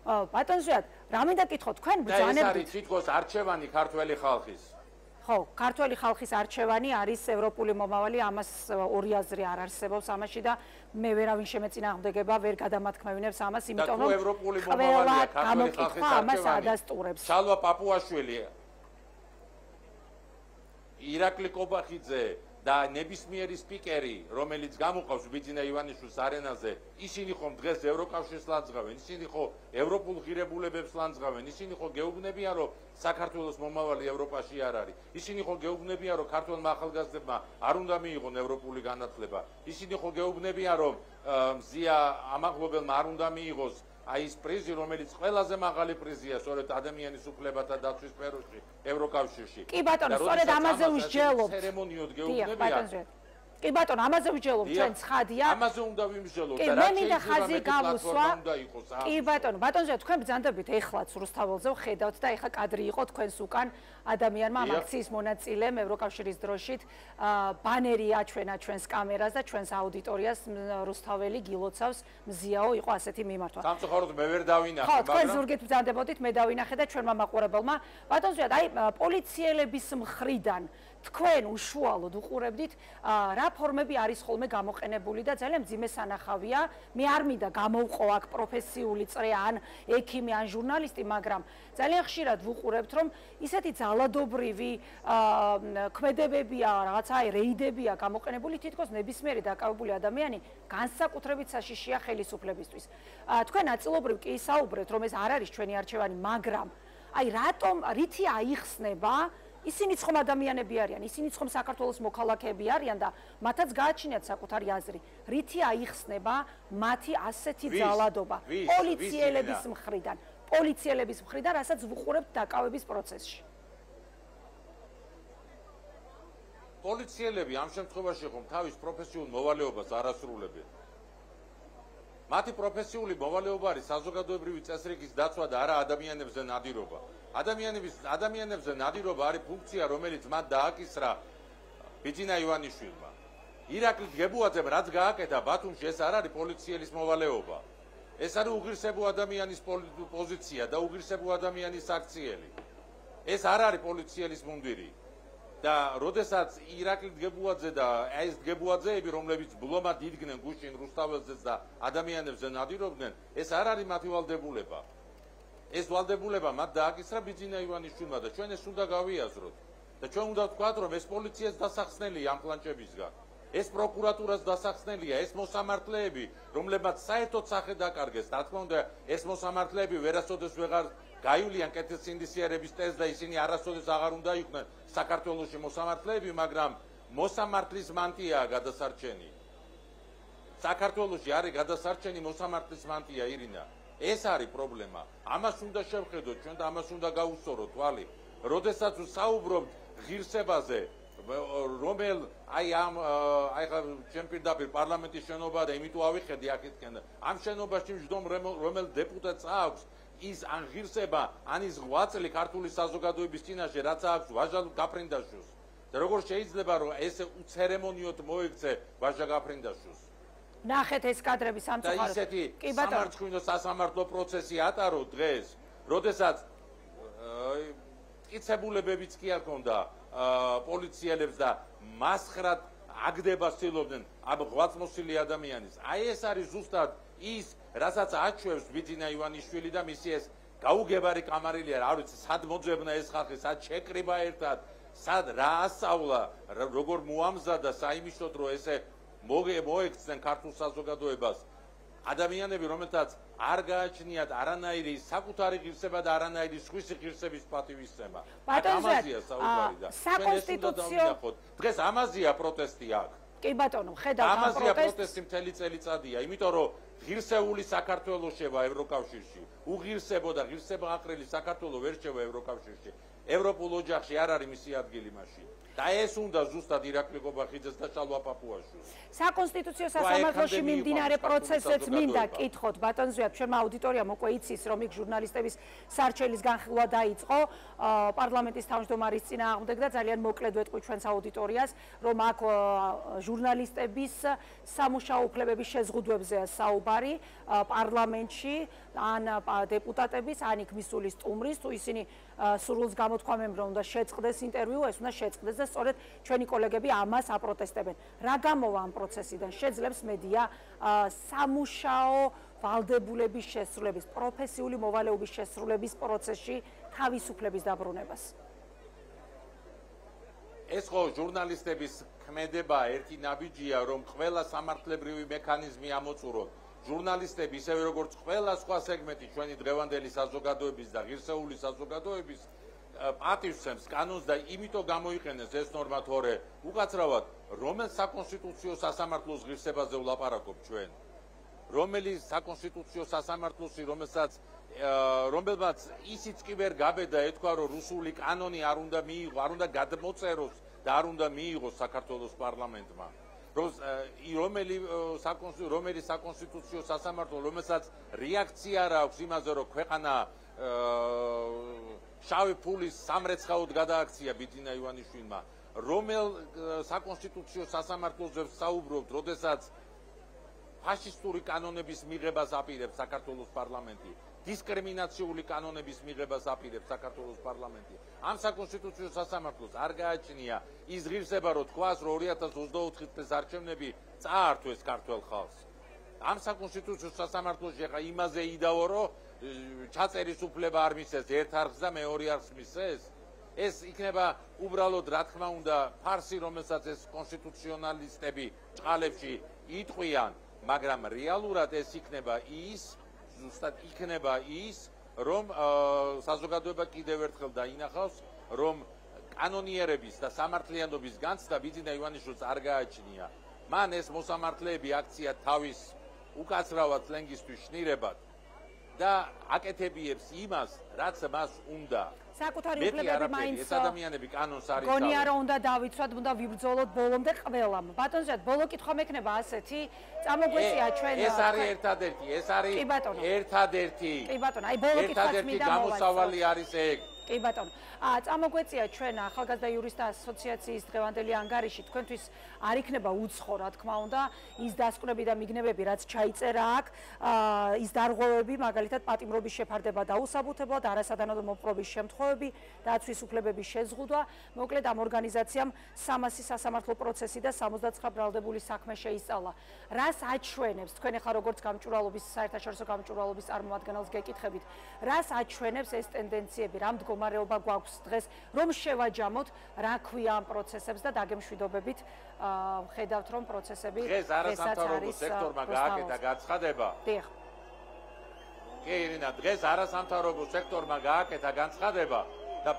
ბატონ ზვიად, რა მინდა კითხო, თქვენ ბრძანებთ? ეს არის თითქოს არჩევანი ქართველი ხალხის. ხო, ქართველი ხალხის არჩევანი არის ევროპული მომავალი, ამას ორი აზრი არ არსებობს ამაში და მე ვერავინ შემეწინააღმდეგება, ვერ გადამათქმევინებს ამას, იმიტომ რომ ევროპული მომავალია ქართველი ხალხის ამას ადასტურებს. შალვა პაპუაშვილი, ირაკლი კობახიძე და ნებისმიერი სპიკერი, რომელიც გამოყავს ბიძინა ივანიშვილის არენაზე, ისინი ხომ დღეს ევროკავშირს ლანძღავენ, ისინი ხო ევროპულ ღირებულებებს ლანძღავენ, ისინი ხო გეუბნებიან, რომ საქართველოს მომავალი ევროპაში არ არის. ისინი ხო გეუბნებიან, რომ ქართველმა ახალგაზრდებმა არ უნდა მიიღონ ევროპული განათლება. ისინი ხო გეუბნებიან, რომ მზია ამაღლობელმა არ უნდა მიიღოს აი ეს პრიზი, რომელიც ყველაზე მაღალი პრიზია, სწორედ ადამიანის უფლებათა დაცვის სფეროში, ევროკავშირში. კი ბატონო, სწორედ ამაზე ვისჯელობთ. ცერემონიოდ გეუბნებიან. კი ბატონო, ამაზე ვისჯელობთ, ჩვენ ცხადია. ამაზე უნდა ვიმსჯელოთ და რა შეიძლება უნდა იყოს. კი ბატონო, ბატონო, თქვენ ბრძანდებით ეხლაც რუსთაველზე ვხედავთ და ეხა კადრი იყო თქვენს უკან ადამიანმა ამ აქციის მონაწილემ ევროკავშირის დროშით ბანერი აჩვენა ჩვენს კამერას და ჩვენს აუდიტორიას რუსთაველი გილოცავს მზიაო იყო ასეთი მიმართვა. სამწუხაროდ მე ვერ დავინახე, მაგრამ ხო, თქვენ ზურგით ბრძანდებოდით, მე დავინახე და ჩვენმა მაყურებელმა. ბატონო, აი პოლიციელების მხრიდან თქვენ უშუალოდ უყურებდით რა ფორმები არის ხოლმე გამოყენებული და ძალიან მძიმე სანახავია. მე არ მინდა გამოვყო აქ პროფესიული წრე ან ექიმი ან ჟურნალისტი, მაგრამ ძალიან ხშირად ვუყურებთ, რომ ისეთი ძალადობრივი ქმედებებია, რაღაცა რეიდებია გამოყენებული, თითქოს ნებისმიერი დაკავებული ადამიანი განსაკუთრებით საშიშია ხელისუფლებისთვის. თქვენ ნაწილობრივ კი ისაუბრეთ, რომ ეს არ არის ჩვენი არჩევანი, მაგრამ აი რატომ რითი აიხსნება ისინიც ხომ ადამიანები არიან, ისინიც ხომ საქართველოს მოქალაქეები არიან და მათაც გააჩნიათ საკუთარი აზრი. რითი აიხსნება მათი ასეთი ძალადობა პოლიციელების მხრიდან, რასაც ვუყურებთ დაკავების პროცესში? პოლიციელები ამ შემთხვევაში ხომ თავის პროფესიულ მოვალეობას არ ასრულებენ. მათი პროფესიული მოვალეობა არის საზოგადოებრივი წესრიგის დაცვა და არა ადამიანებზე ნადირობა. ადამიანებზე ნადირობა არის ფუნქცია, რომელიც მათ დააკისრა ბიძინა ივანიშვილმა. ირაკლი დგებუაძემ რაც გააკეთა ბათუმში, ეს არ არის პოლიციელის მოვალეობა. ეს არის უღირსებო ადამიანის პოზიცია და უღირსებო ადამიანის აქციელი. ეს არ არის პოლიციელის მუნდირი. და როდესაც ირაკლი დგებუაძე და ეს დგებუაძეები, რომლებიც ბლომად იდგნენ გუშინ რუსთაველზეც და ადამიანებზე ნადირობდნენ, ეს არ არის მათი ვალდებულება. ეს ვალდებულება მათ დააკისრა ბიძინა ივანიშვილმა და ჩვენ ეს უნდა გავიაზროთ. და ჩვენ უნდა ვთქვათ, რომ ეს პოლიციას დასახსნელია ამ კლანჭებისგან. ეს პროკურატურას დასახსნელია, ეს მოსამართლეები, რომლებმაც საერთოდ სახე დაკარგეს. რა თქმა უნდა, ეს მოსამართლეები ვერასოდეს ვეღარ გაივლიან კეთილსინდისიერების ტესტს და ისინი არასოდეს აღარ უნდა იყვნენ საქართველოში მოსამართლეები, მაგრამ მოსამართლის მანტიაა გადასარჩენი. საქართველოში არის გადასარჩენი მოსამართლის მანტია, ირინა. ეს არის პრობლემა. ამას უნდა შევხედოთ ჩვენ და ამას უნდა გაუსწოროთ თვალი. როდესაც ვსაუბრობთ ღირსებაზე, აი ხა ჩემ პირდაპირ პარლამენტის შენობა და იმიტომ ავიხედი აქეთკენ. ამ შენობაში ვждом რომელ დეპუტატს აქვს ის ან ღირსება, ან ის ღვაწლი ქართული საზოგადოების წინაშე, რაც აქვს ვაჟა გაფრინდაშვილს. და როგორ შეიძლება რომ ეს უცერემონიოდ მოექცე ვაჟა გაფრინდაშვილს? ნახეთ ეს კადრები სამწუხაროდ. კი ბატონო, სამართლო სასამართლო პროცესი ატარო დღეს, როდესაც მტკიცებულებებიც კი არ ქონდა პოლიციელებს და მასხრად აგდება ცდილობდნენ ამ ღვაწლმოსილი ადამიანის. აი ეს არის ზუსტად ის, რასაც აჩვევს ბიძინა ივანიშვილი და მისი ეს გაუგებარი კამარილია, არ ვიცი, სად მოძებნა ეს ხალხი, სად შეკრიბა ერთად, სად რა ასწავლა, როგორ მოამზადა საიმისოდ, რომ ესე მოექცნენ ქართულ საზოგადოებას ადამიანები, რომელთაც არ გააჩნიათ არანაირი საკუთარი ღირსება და არანაირი სხვისი ღირსების პატივისცემა. ამაზეა საუბარი და საკონსტიტუციო დღეს ამაზეა პროტესტი აქ. კი ბატონო, ხედავთ ამ პროტესტს. ამაზეა პროტესტი მთელი წელიწადია, იმიტომ რომ ღირსეული საქართველოს შევა ევროკავშირში, უღირსებო და ღირსებაყრელი საქართველო ვერ შევა ევროკავშირში. ევროპულ ოჯახში არ არის მისი ადგილი მაშინ. და ეს უნდა ზუსტად ირაკლი გობახიძეს და შალვა პაპუაშვილს. საკონსტიტუციო სასამართლოში მიმდინარე პროცესიც მინდა კითხოთ ბატონ ზვიად, ჩვენმა აუდიტორიამ უკვე იცის, რომ იქ ჟურნალისტების სარჩელის განხილვა დაიწყო პარლამენტის თავმჯდომარის წინააღმდეგ და ძალიან მოკლედ ვეტყვი ჩვენს აუდიტორიას, რომ აქ ჟურნალისტების სამუშაო უფლებების შეზღუდვებზეა საუბარი პარლამენტში, ან დეპუტატების, ან იქ მისული სტუმრის, თუ ისინი სურვილს გამოთქვამენ, რომ უნდა შეწყდეს ინტერვიუ, ეს უნდა შეწყდეს და სწორედ ჩვენი კოლეგები ამას აპროტესტებენ. რა გამოვა ამ პროცესიდან? შეძლებს მედია სამუშაო ვალდებულების შესრულების, პროფესიული მოვალეობის შესრულების პროცესში თავისუფლების დაბრუნებას. ეს ხო ჟურნალისტების ქმედება ერთი ნაბიჯია, რომ ყველა სამართლებრივი მექანიზმი ამოწუროთ. ჟურნალისტები, ისევე როგორც ყველა სხვა სეგმენტი ჩვენი დღევანდელი საზოგადოების და ღირსეული საზოგადოების პატივსცემს კანონს და იმიტომ გამოიყენეს ეს ნორმა თორე უკაცრავად რომელ საკონსტიტუციო სასამართლოს ღირსებაზე ვლაპარაკობ ჩვენ, რომელი საკონსტიტუციო სასამართლოსი, რომელმაც ისიც კი ვერ გაბედა ეთქვა, რომ რუსული კანონი არ უნდა მიიღო, არ უნდა გადმოწეროს და არ უნდა მიიღოს საქართველოს პარლამენტმა. რომელი საკონსტიტუციო სასამართლო, რომელსაც რეაქცია არ აქვს იმაზე, რომ ქვეყანა შავი ფულის სამრეცხაოდ გადააქცია ბიძინა ივანიშვილმა, რომელ საკონსტიტუციო სასამართლოზე საუბრობთ, როდესაც ფაშისტური კანონების მიღებას აპირებს საქართველოს პარლამენტი, დისკრიმინაციული კანონების მიღებას აპირებს საქართველოს პარლამენტი. ამ საკონსტიტუციო სასამართლოს არ გააჩნია ის ღირსება, რომ თქვას, რომ 2024 წლის არჩევნები წაართვეს ქართველ ხალხს. ამ საკონსტიტუციო სასამართლოში ახლა იმაზე იდაო, რომ ჩაწერის უფლება არ მისცეს ერთ არხს და მეორე არხს მისცეს. ეს იქნება უბრალოდ, რა თქმა უნდა, ფარსი, რომელსაც ეს კონსტიტუციონალისტები ჭყალებში იტყვიან, მაგრამ რეალურად ეს იქნება ის, ზუსტად იქნება ის, რომ საზოგადოება კიდევ ერთხელ დაინახავს, რომ კანონიერების და სამართლიანობის განცდა ბიძინა ივანიშვილს არ გააჩნია. მან ეს მოსამართლეები აქცია თავის უკაცრავად ლენგისთვის შნირებად და აკეთებიებს იმას, რაც მას უნდა. საკუთარი უფლებები მაინც ეს ადამიანები კანონს არ ისწავლენ. გონია რომ უნდა დავიცვათ, უნდა ვიბრძოლოთ ბოლომდე ყველამ. ბატონო ზედ, ბოლო კითხვა მექნება ასეთი, წამოგვეწია ჩვენ ეს არის ერთადერთი, ეს არის ერთადერთი. კი ბატონო, აი ბოლო კითხვაც მინდა მოვაწყოთ. გამოსავალი არის ეგ. კი ბატონო. წამოგვეწია ჩვენ ახალგაზრდა იურისტთა ასოციაციის დღევანდელი ანგარიში, თქვენთვის არ იქნება უცხო, რა თქმა უნდა, ის დასკვნები და მიგნებები, რაც ჩაიწერა აქ, ის დარღვევები, მაგალითად პატიმრობის შეფარდება დაუსაბუთებლად, არასადანაოდო მოპყრობის შემთხვევები, დაცვის უფლებების შეზღუდვა. მოკლედ ამ ორგანიზაციამ 300 სასამართლო პროცესი და 79 ბრალდებული საქმე შეისწავლა. რას აჩვენებს, თქვენ ახლა როგორც გამჭვირვალობის, საერთაშორისო გამჭვირვალობის წარმომადგენელს გეკითხებით, რას აჩვენებს ეს ტენდენციები, რა მდგომარეობა გვაქვს დღეს, რომ შევაჯამოთ, რა ქვია ამ პროცესებს და დაგემშვიდობებით ხედავთ, რომ პროცესები დღეს არასამთავრობო სექტორმა გააკეთა განცხადება. დიახ. კი, ირინა, დღეს არასამთავრობო სექტორმა გააკეთა განცხადება და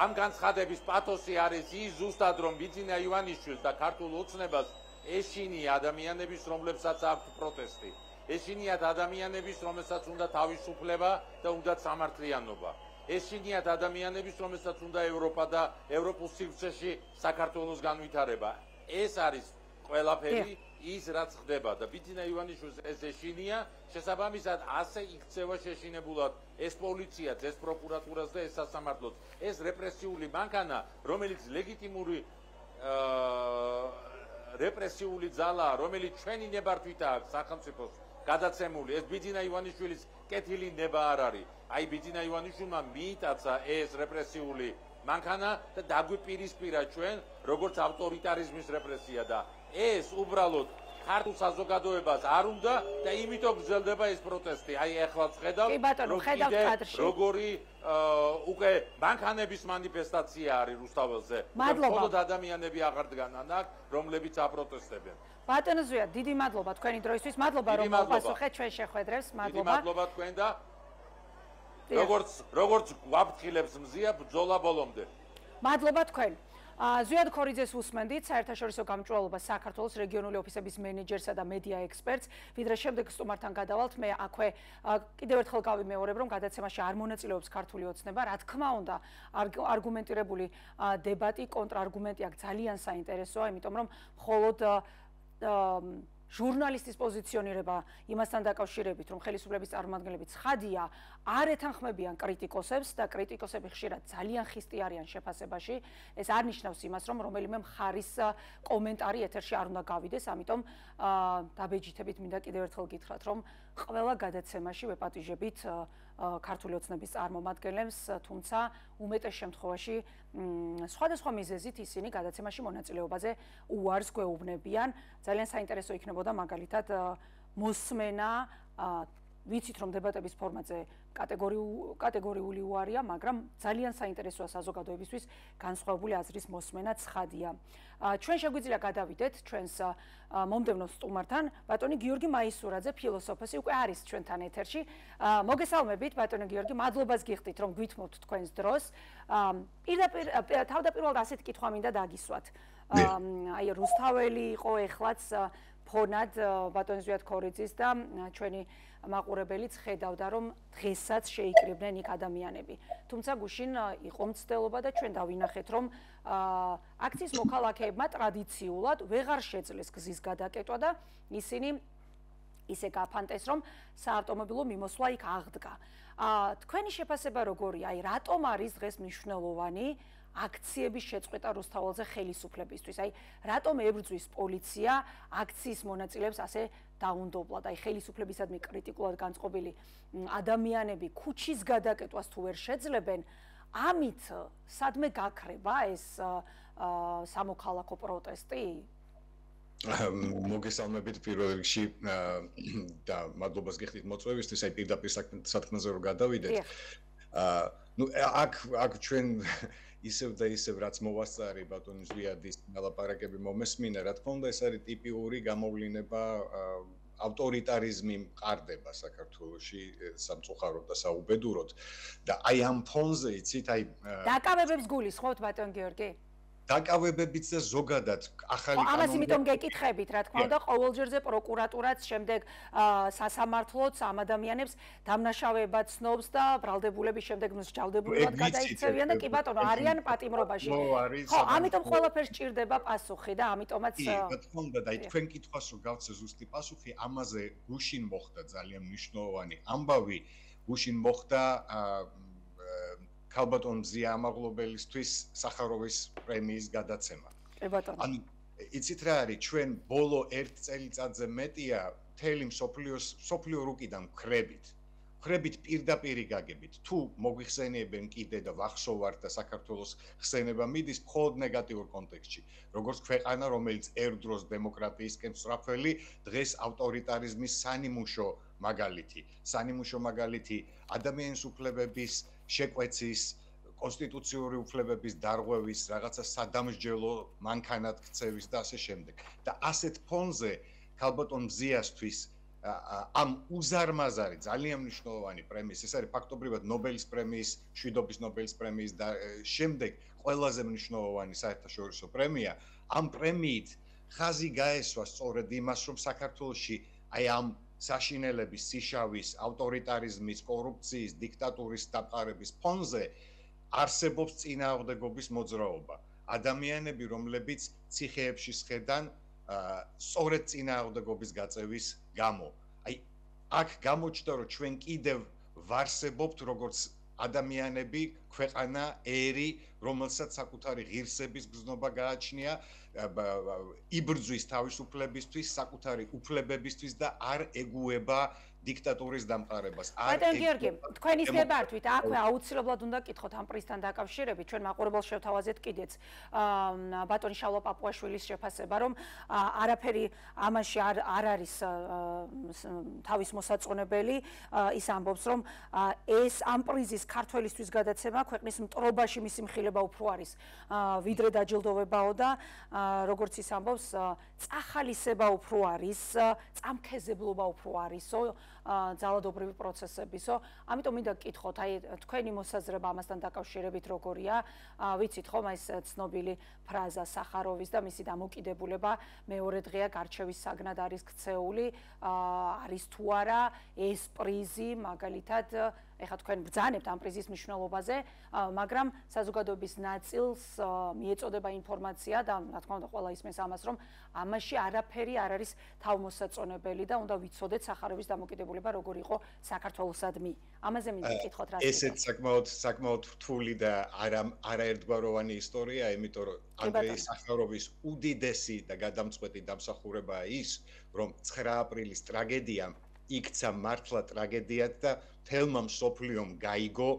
ამ განცხადების პათოსი არის ის ზუსტად, რომ ბიძინა ივანიშვილს და ქართულ ოცნებას ეშინია ადამიანების, რომლებსაც აქვთ პროტესტი. ეშინიათ ადამიანების, რომელსაც უნდა თავისუფლება და უნდა სამართლიანობა. ეშინიათ ადამიანების, რომელსაც უნდა ევროპა და ევროპულ სივრცეში საქართველოს განვითარება. ეს არის ყველაფერი ის რაც ხდება და ბიძინა ივანიშვილს ეს ეშინია, შესაბამისად ასე იქცევა შეშინებულად ეს პოლიციაც, ეს პროკურატურაც და ეს სასამართლოც. ეს რეპრესიული მანქანა, რომელიც ლეგიტიმური რეპრესიული ძალაა, რომელიც ჩვენი ნებართვითაა სახელმწიფოს გადაცემული, ეს ბიძინა ივანიშვილის კეთილი ნება არ არის. აი ბიძინა ივანიშვილმა მიიტაცა ეს რეპრესიული მანქანა და დაგვიპირისპირა ჩვენ როგორც ავტორიტარიზმის რეპრესია და ეს უბრალოდ ქართულ საზოგადოებას არ უნდა და იმიტომ გრძელდება ეს პროტესტი. აი ეხლა ვხედავ როგორი უკვე მანქანების მანიფესტაცია არის რუსთაველზე. მხოლოდ ადამიანები აღარ დგანან აქ, რომლებიც აპროტესტებენ. ბატონო ზვია, დიდი მადლობა თქვენი დროისთვის. მადლობა რომ მოპასუხეთ ჩვენ შეხვედრებს. დიდი მადლობა თქვენ და როგორც გვაფრთხილებს მზია ბრძოლა ბოლომდე. მადლობა თქვენ. ზვიად ქორიძეს უსმენდით, საერთაშორისო გამჭვირვალობა საქართველოს რეგიონული ოფისების მენეჯერსა და მედია ექსპერტს. ვიდრე შემდეგ სტუმართან გადავალთ, მე აქვე კიდევ ერთხელ გავიმეორებ, რომ გადაცემაში არ მონაწილეობს ქართული ოცნება. რა თქმა უნდა, არგუმენტირებული დებატი, კონტრარგუმენტი აქ ძალიან საინტერესოა, იმიტომ რომ მხოლოდ ჟურნალისტის პოზიციონირება იმასთან დაკავშირებით, რომ ხელისუფლების წარმომადგენლები ცხადია, არ ეთანხმებიან კრიტიკოსებს და კრიტიკოსები ხშირად ძალიან ხისტი არიან შეფასებაში. ეს არ ნიშნავს იმას, რომ რომელიმე მხარის კომენტარი ეთერში არ უნდა გავიდეს, ამიტომ დაბეჯითებით მინდა კიდევ ერთხელ გითხრათ, რომ ყველა გადაცემაში ვეპატიჟებით ქართული ოცნების წარმომადგენლებს, თუმცა უმეტეს შემთხვევაში სხვადასხვა მიზეზით ისინი გადაცემაში მონაწილეობაზე უარს გვეუბნებიან. ძალიან საინტერესო იქნებოდა მაგალითად მოსმენა, ვიცით რომ დებატების ფორმატზე კატეგორიული უარია, მაგრამ ძალიან საინტერესოა საზოგადოებისთვის განსხვავებული აზრის მოსმენა ცხადია. ჩვენ შეგვიძლია გადავიდეთ ჩვენს მომდევნო სტუმართან, ბატონი გიორგი მაისურაძე, ფილოსოფოსი, უკვე არის ჩვენთან ეთერში. მოგესალმებით, ბატონი გიორგი, მადლობას გიხდით, რომ გვითმობთ თქვენს დროს. თავდაპირველად ასეთი კითხვა მინდა დაგისვათ. აი რუსთაველი იყო ეხლაც ფონად ბატონ ზვიად ქორიძის და ჩვენი მაყურებელიც ხედავდა, რომ დღესაც შეიკრიბნენ იქ ადამიანები. თუმცა გუშინ იყო მცდელობა და ჩვენ დავინახეთ, რომ აქციის მოქალაქეებმა ტრადიციულად ვეღარ შეძლეს გზის გადაკეტვა და ისინი ისე გაფანტეს, რომ საავტომობილო მიმოსვლა იქ აღდგა. თქვენი შეფასება როგორია? აი რატომ არის დღეს მნიშვნელოვანი აქციების შეწყვეტა რუსთაველზე ხელისუფლებისთვის? აი რატომ ებრძვის პოლიცია აქციის მონაწილეებს ასე დაუნდობლად? აი ხელისუფლებისადმი კრიტიკულად განწყობილი ადამიანები ქუჩის გადაკეტვას თუ ვერ შეძლებენ, ამით სადმე გაქრება ეს სამოქალაქო პროტესტი? მოგესალმებით პირველ რიგში და მადლობას გიხდით მოწვევისთვის, აი პირდაპირ საქმეზე რომ გადავიდეთ. აქ ჩვენ ისევ და ისევ რაც მოვასწარი ბატონ ზვიადის ლაპარაკები მომესმინა, რა თქმა უნდა ეს არის ტიპიური გამოვლინება ავტორიტარიზმი მყარდება საქართველოში სამწუხაროდ და საუბედუროდ და აი ამ ფონზე იცით აი დაკავებებს გულისხმობთ ბატონ გიორგი? დაკავებებიც და ზოგადად ახალი კანონი. ამას იმიტომ გეკითხებით, რა თქმა უნდა, ყოველჯერზე პროკურატურაც, შემდეგ სასამართლოც ამ ადამიანებს დამნაშავეებად ცნობს და ბრალდებულების შემდეგ მსჯავრდებულად გადაიქცევიან და კი ბატონო, არიან პატიმრობაში. ხო, ამიტომ ყველაფერს ჭირდება პასუხი და ამიტომაც რა თქმა უნდა, და თქვენ კითხვას რო გავცე ზუსტი პასუხი, ამაზე გუშინ მოხდა ძალიან მნიშვნელოვანი ამბავი, გუშინ მოხდა ქალბატონ მზია ამაღლობელისთვის სახაროვის პრემიის გადაცემა. ანუ იცით რა არის, ჩვენ ბოლო 1 წელიწადზე მეტია მთელი მსოფლიო რუკიდან ხრებით პირდაპირ გაგებით. თუ მოგვიხსენიებენ კიდე და ვახსოვართ და საქართველოს ხსენება მიდის მხოლოდ ნეგატიურ კონტექსტში. როგორც ქვეყანა, რომელიც ერთდროს დემოკრატიისკენ სწრაფველი, დღეს ავტორიტარიზმის სანიმუშო მაგალითი ადამიანის უფლებების შეკვეცის, კონსტიტუციური უფლებების დარღვევის, რაღაცა სადამსჯელო მანქანად ქცევის და ასე შემდეგ. და ასეთ ფონზე ქალბატონ მზიასთვის ამ უზარმაზარი ძალიან მნიშვნელოვანი პრემიის, ეს არის ფაქტობრივად ნობელის პრემიის, მშვიდობის ნობელის პრემიის და შემდეგ ყველაზე მნიშვნელოვანი საერთაშორისო პრემია, ამ პრემიით ხაზი გაესვა სწორედ იმას, რომ საქართველოში აი ამ საშინელების, სიშავის, ავტორიტარიზმის, კორუფციის, დიქტატურის დაპყრობის ფონზე არსებობს წინააღმდეგობის მოძრაობა. ადამიანები, რომლებიც ციხეებში შედან სწორედ წინააღმდეგობის გაწევის გამო. აი აქ გამოჩნდა, რომ ჩვენ კიდევ ვარსებობთ როგორც ადამიანები, ქვეყანა, ერი, რომელსაც საკუთარი ღირსების გზნობა გააჩნია, იბრძვის თავისუფლებისთვის, საკუთარი უფლებებისთვის და არ ეგუება დიქტატურის დამყარებას. ბატონ გიორგი, თქვენ ის გებართვით, აქვე აუცილებლად უნდა გკითხოთ ამ პრიზთან დაკავშირებით, ჩვენ მაყურებელს შევთავაზეთ კიდეც ბატონი შავლო პაპუაშვილის შეფასება, რომ არაფერი ამაში არ არის თავის მოსაწონებელი, ის ამბობს, რომ ეს ამ პრიზის ქართველისთვის გადაცემა ქვეყნის მტრობაში მისი მხილება უფრო არის, ვიდრე დაჯილდოვებაო და როგორც ის ამბობს, წახალისება უფრო არის, წამქეზებლობა უფრო არისო, ძალადობრივი პროცესებისო. ამიტომ მინდა გკითხოთ, აი თქვენი მოსაზრება ამასთან დაკავშირებით როგორია? ვიცით ხომ ეს ცნობილი ფრაზა სახაროვის და მისი დამოკიდებულება მეორე დღეა გარჩევის საგნად არის ქცეული, არის თუ არა ეს პრიზი მაგალითად ეხლა თქვენ ბრძანებთ ამ პრიზის მნიშვნელობაზე, მაგრამ საზოგადოების ნაწილს მიეწოდება ინფორმაცია და რა თქმა უნდა ყველა ისმენს ამას, რომ ამაში არაფერი არ არის თავმოსაწონებელი და უნდა ვიცოდეთ სახაროვის დამოკიდებულება როგორ იყო საქართველოსადმი. ამაზე მინდა გკითხოთ რა. ესეც საკმაოდ რთული და არაერთგვაროვანი ისტორია, იმიტომ რომ ანდრეი სახაროვის უდიდესი და გადამწყვეტი დამსახურებაა ის, რომ 9 აპრილის ტრაგედიამ იქცა მართლა ტრაგედიად და თელმა მსოფლიომ გაიგო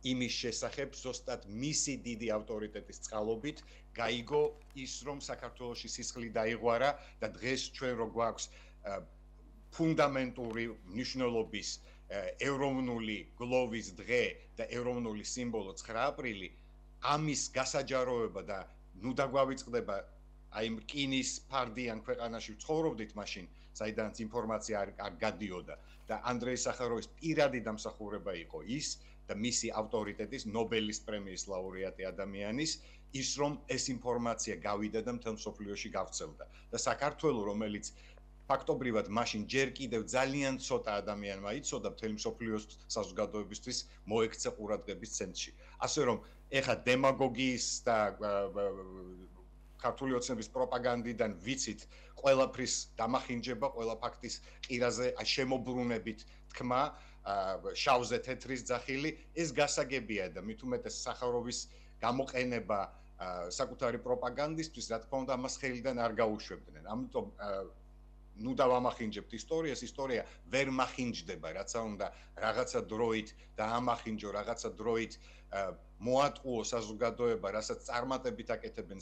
იმის შესახებ, ზუსტად მისი დიდი ავტორიტეტის წყალობით გაიგო ის, რომ საქართველოში სისხლი დაიღვარა და დღეს ჩვენ რო გვაქვს ფუნდამენტური მნიშვნელობის ეროვნული გლოვის დღე და ეროვნული სიმბოლო 9 აპრილი, ამის გასაჯაროება და ნუ დაგვავიწყდება აი რკინის ფარდიან ქვეყანაში ცხოვრობდით მაშინ, საიდანაც ინფორმაცია არ გადიოდა და ანდრეი სახაროვის პირადი დამსახურება იყო ის და მისი ავტორიტეტის ნობელის პრემიის ლაურეატი ადამიანის ის რომ ეს ინფორმაცია გავიდა და მთელ მსოფლიოში გავრცელდა და საქართველოს რომელიც ფაქტობრივად მაშინ ჯერ კიდევ ძალიან ცოტა ადამიანმა იცოდა მთელი მსოფლიოს საზოგადოებისთვის მოექცა ყურადღების ცენტრში. ასე რომ ეხა დემაგოგიის და ქართული ოცნების პროპაგანდიდან ვიცით ყველაფრის დამახინჯება, ყველა ფაქტის ყირაზე შემოbrunებით თქმა, შავზე თეთრის ძახილი, ეს გასაგებია და მით უმეტეს სახაროვის გამოყენება საკუთარი პროპაგანდისთვის, რა თქმა უნდა, ამას ხელიდან არ გაუშვებდნენ. ამიტომ ნუ დავამახინჯებთ ისტორიას, ისტორია ვერ მახინჯდება, რაცა უნდა რაღაცა დროით და ამახინჯო რაღაცა დროით მოატყუო საზოგადოება, რასაც წარმატებით აკეთებენ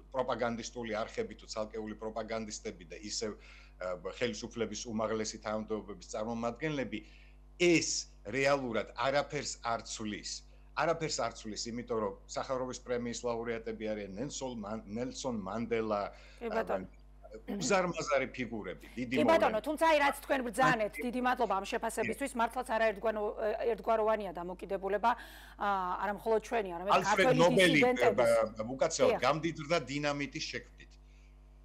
პროპაგანდისტული არხები თუ ცალკეული პროპაგანდისტები და ისევ ხელისუფლების უმაღლესი თანამდებობების წარმომადგენლები, ეს რეალურად არაფერს არ ცვლის. არაფერს არ ცვლის, იმიტომ რომ სახაროვის პრემიის ლაურეატები არიან ნელსონ მანდელა, უზარმაზარი ფიგურები, დიდი კი ბატონო, თუმცა აი რაც თქვენ ბრძანეთ, დიდი მადლობა ამ შეფასებისთვის, მართლაც არაერთგვაროვანია დამოკიდებულება, არა მხოლოდ ჩვენი, არამედ ქართველი დისიდენტების. უკაცრავად გამდიდრდა დინამიტის შექმნით.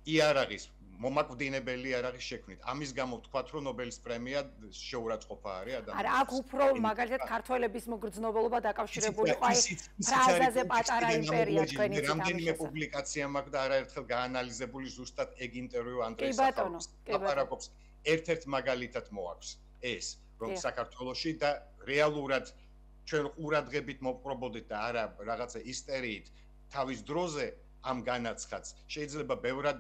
იარაღის მომაკვდინებელი იარაღის შექმნით. ამის გამო ვთქვათ, რომ ნობელის პრემია შეურაცხყოფა არის ადამიანს. არა, აქ უფრო მაგალითად ქართველების მოგრძნობელობა დაკავშირებული იყო აი ფრაზაზე პატარა იმპერია თქვენი ცით. რამდენიმე პუბლიკაცია მაქვს და არაერთხელ გაანალიზებული ზუსტად ეგ ინტერვიუ ანდრეი საფაროვს. აპარაკობს ერთ-ერთ მაგალითად მოაქვს ეს, რომ საქართველოში და რეალურად ჩვენ ყურადღებით მოვპრობოდით და არა რაღაცა ისტერიით თავის დროზე ამ განაცხადს შეიძლება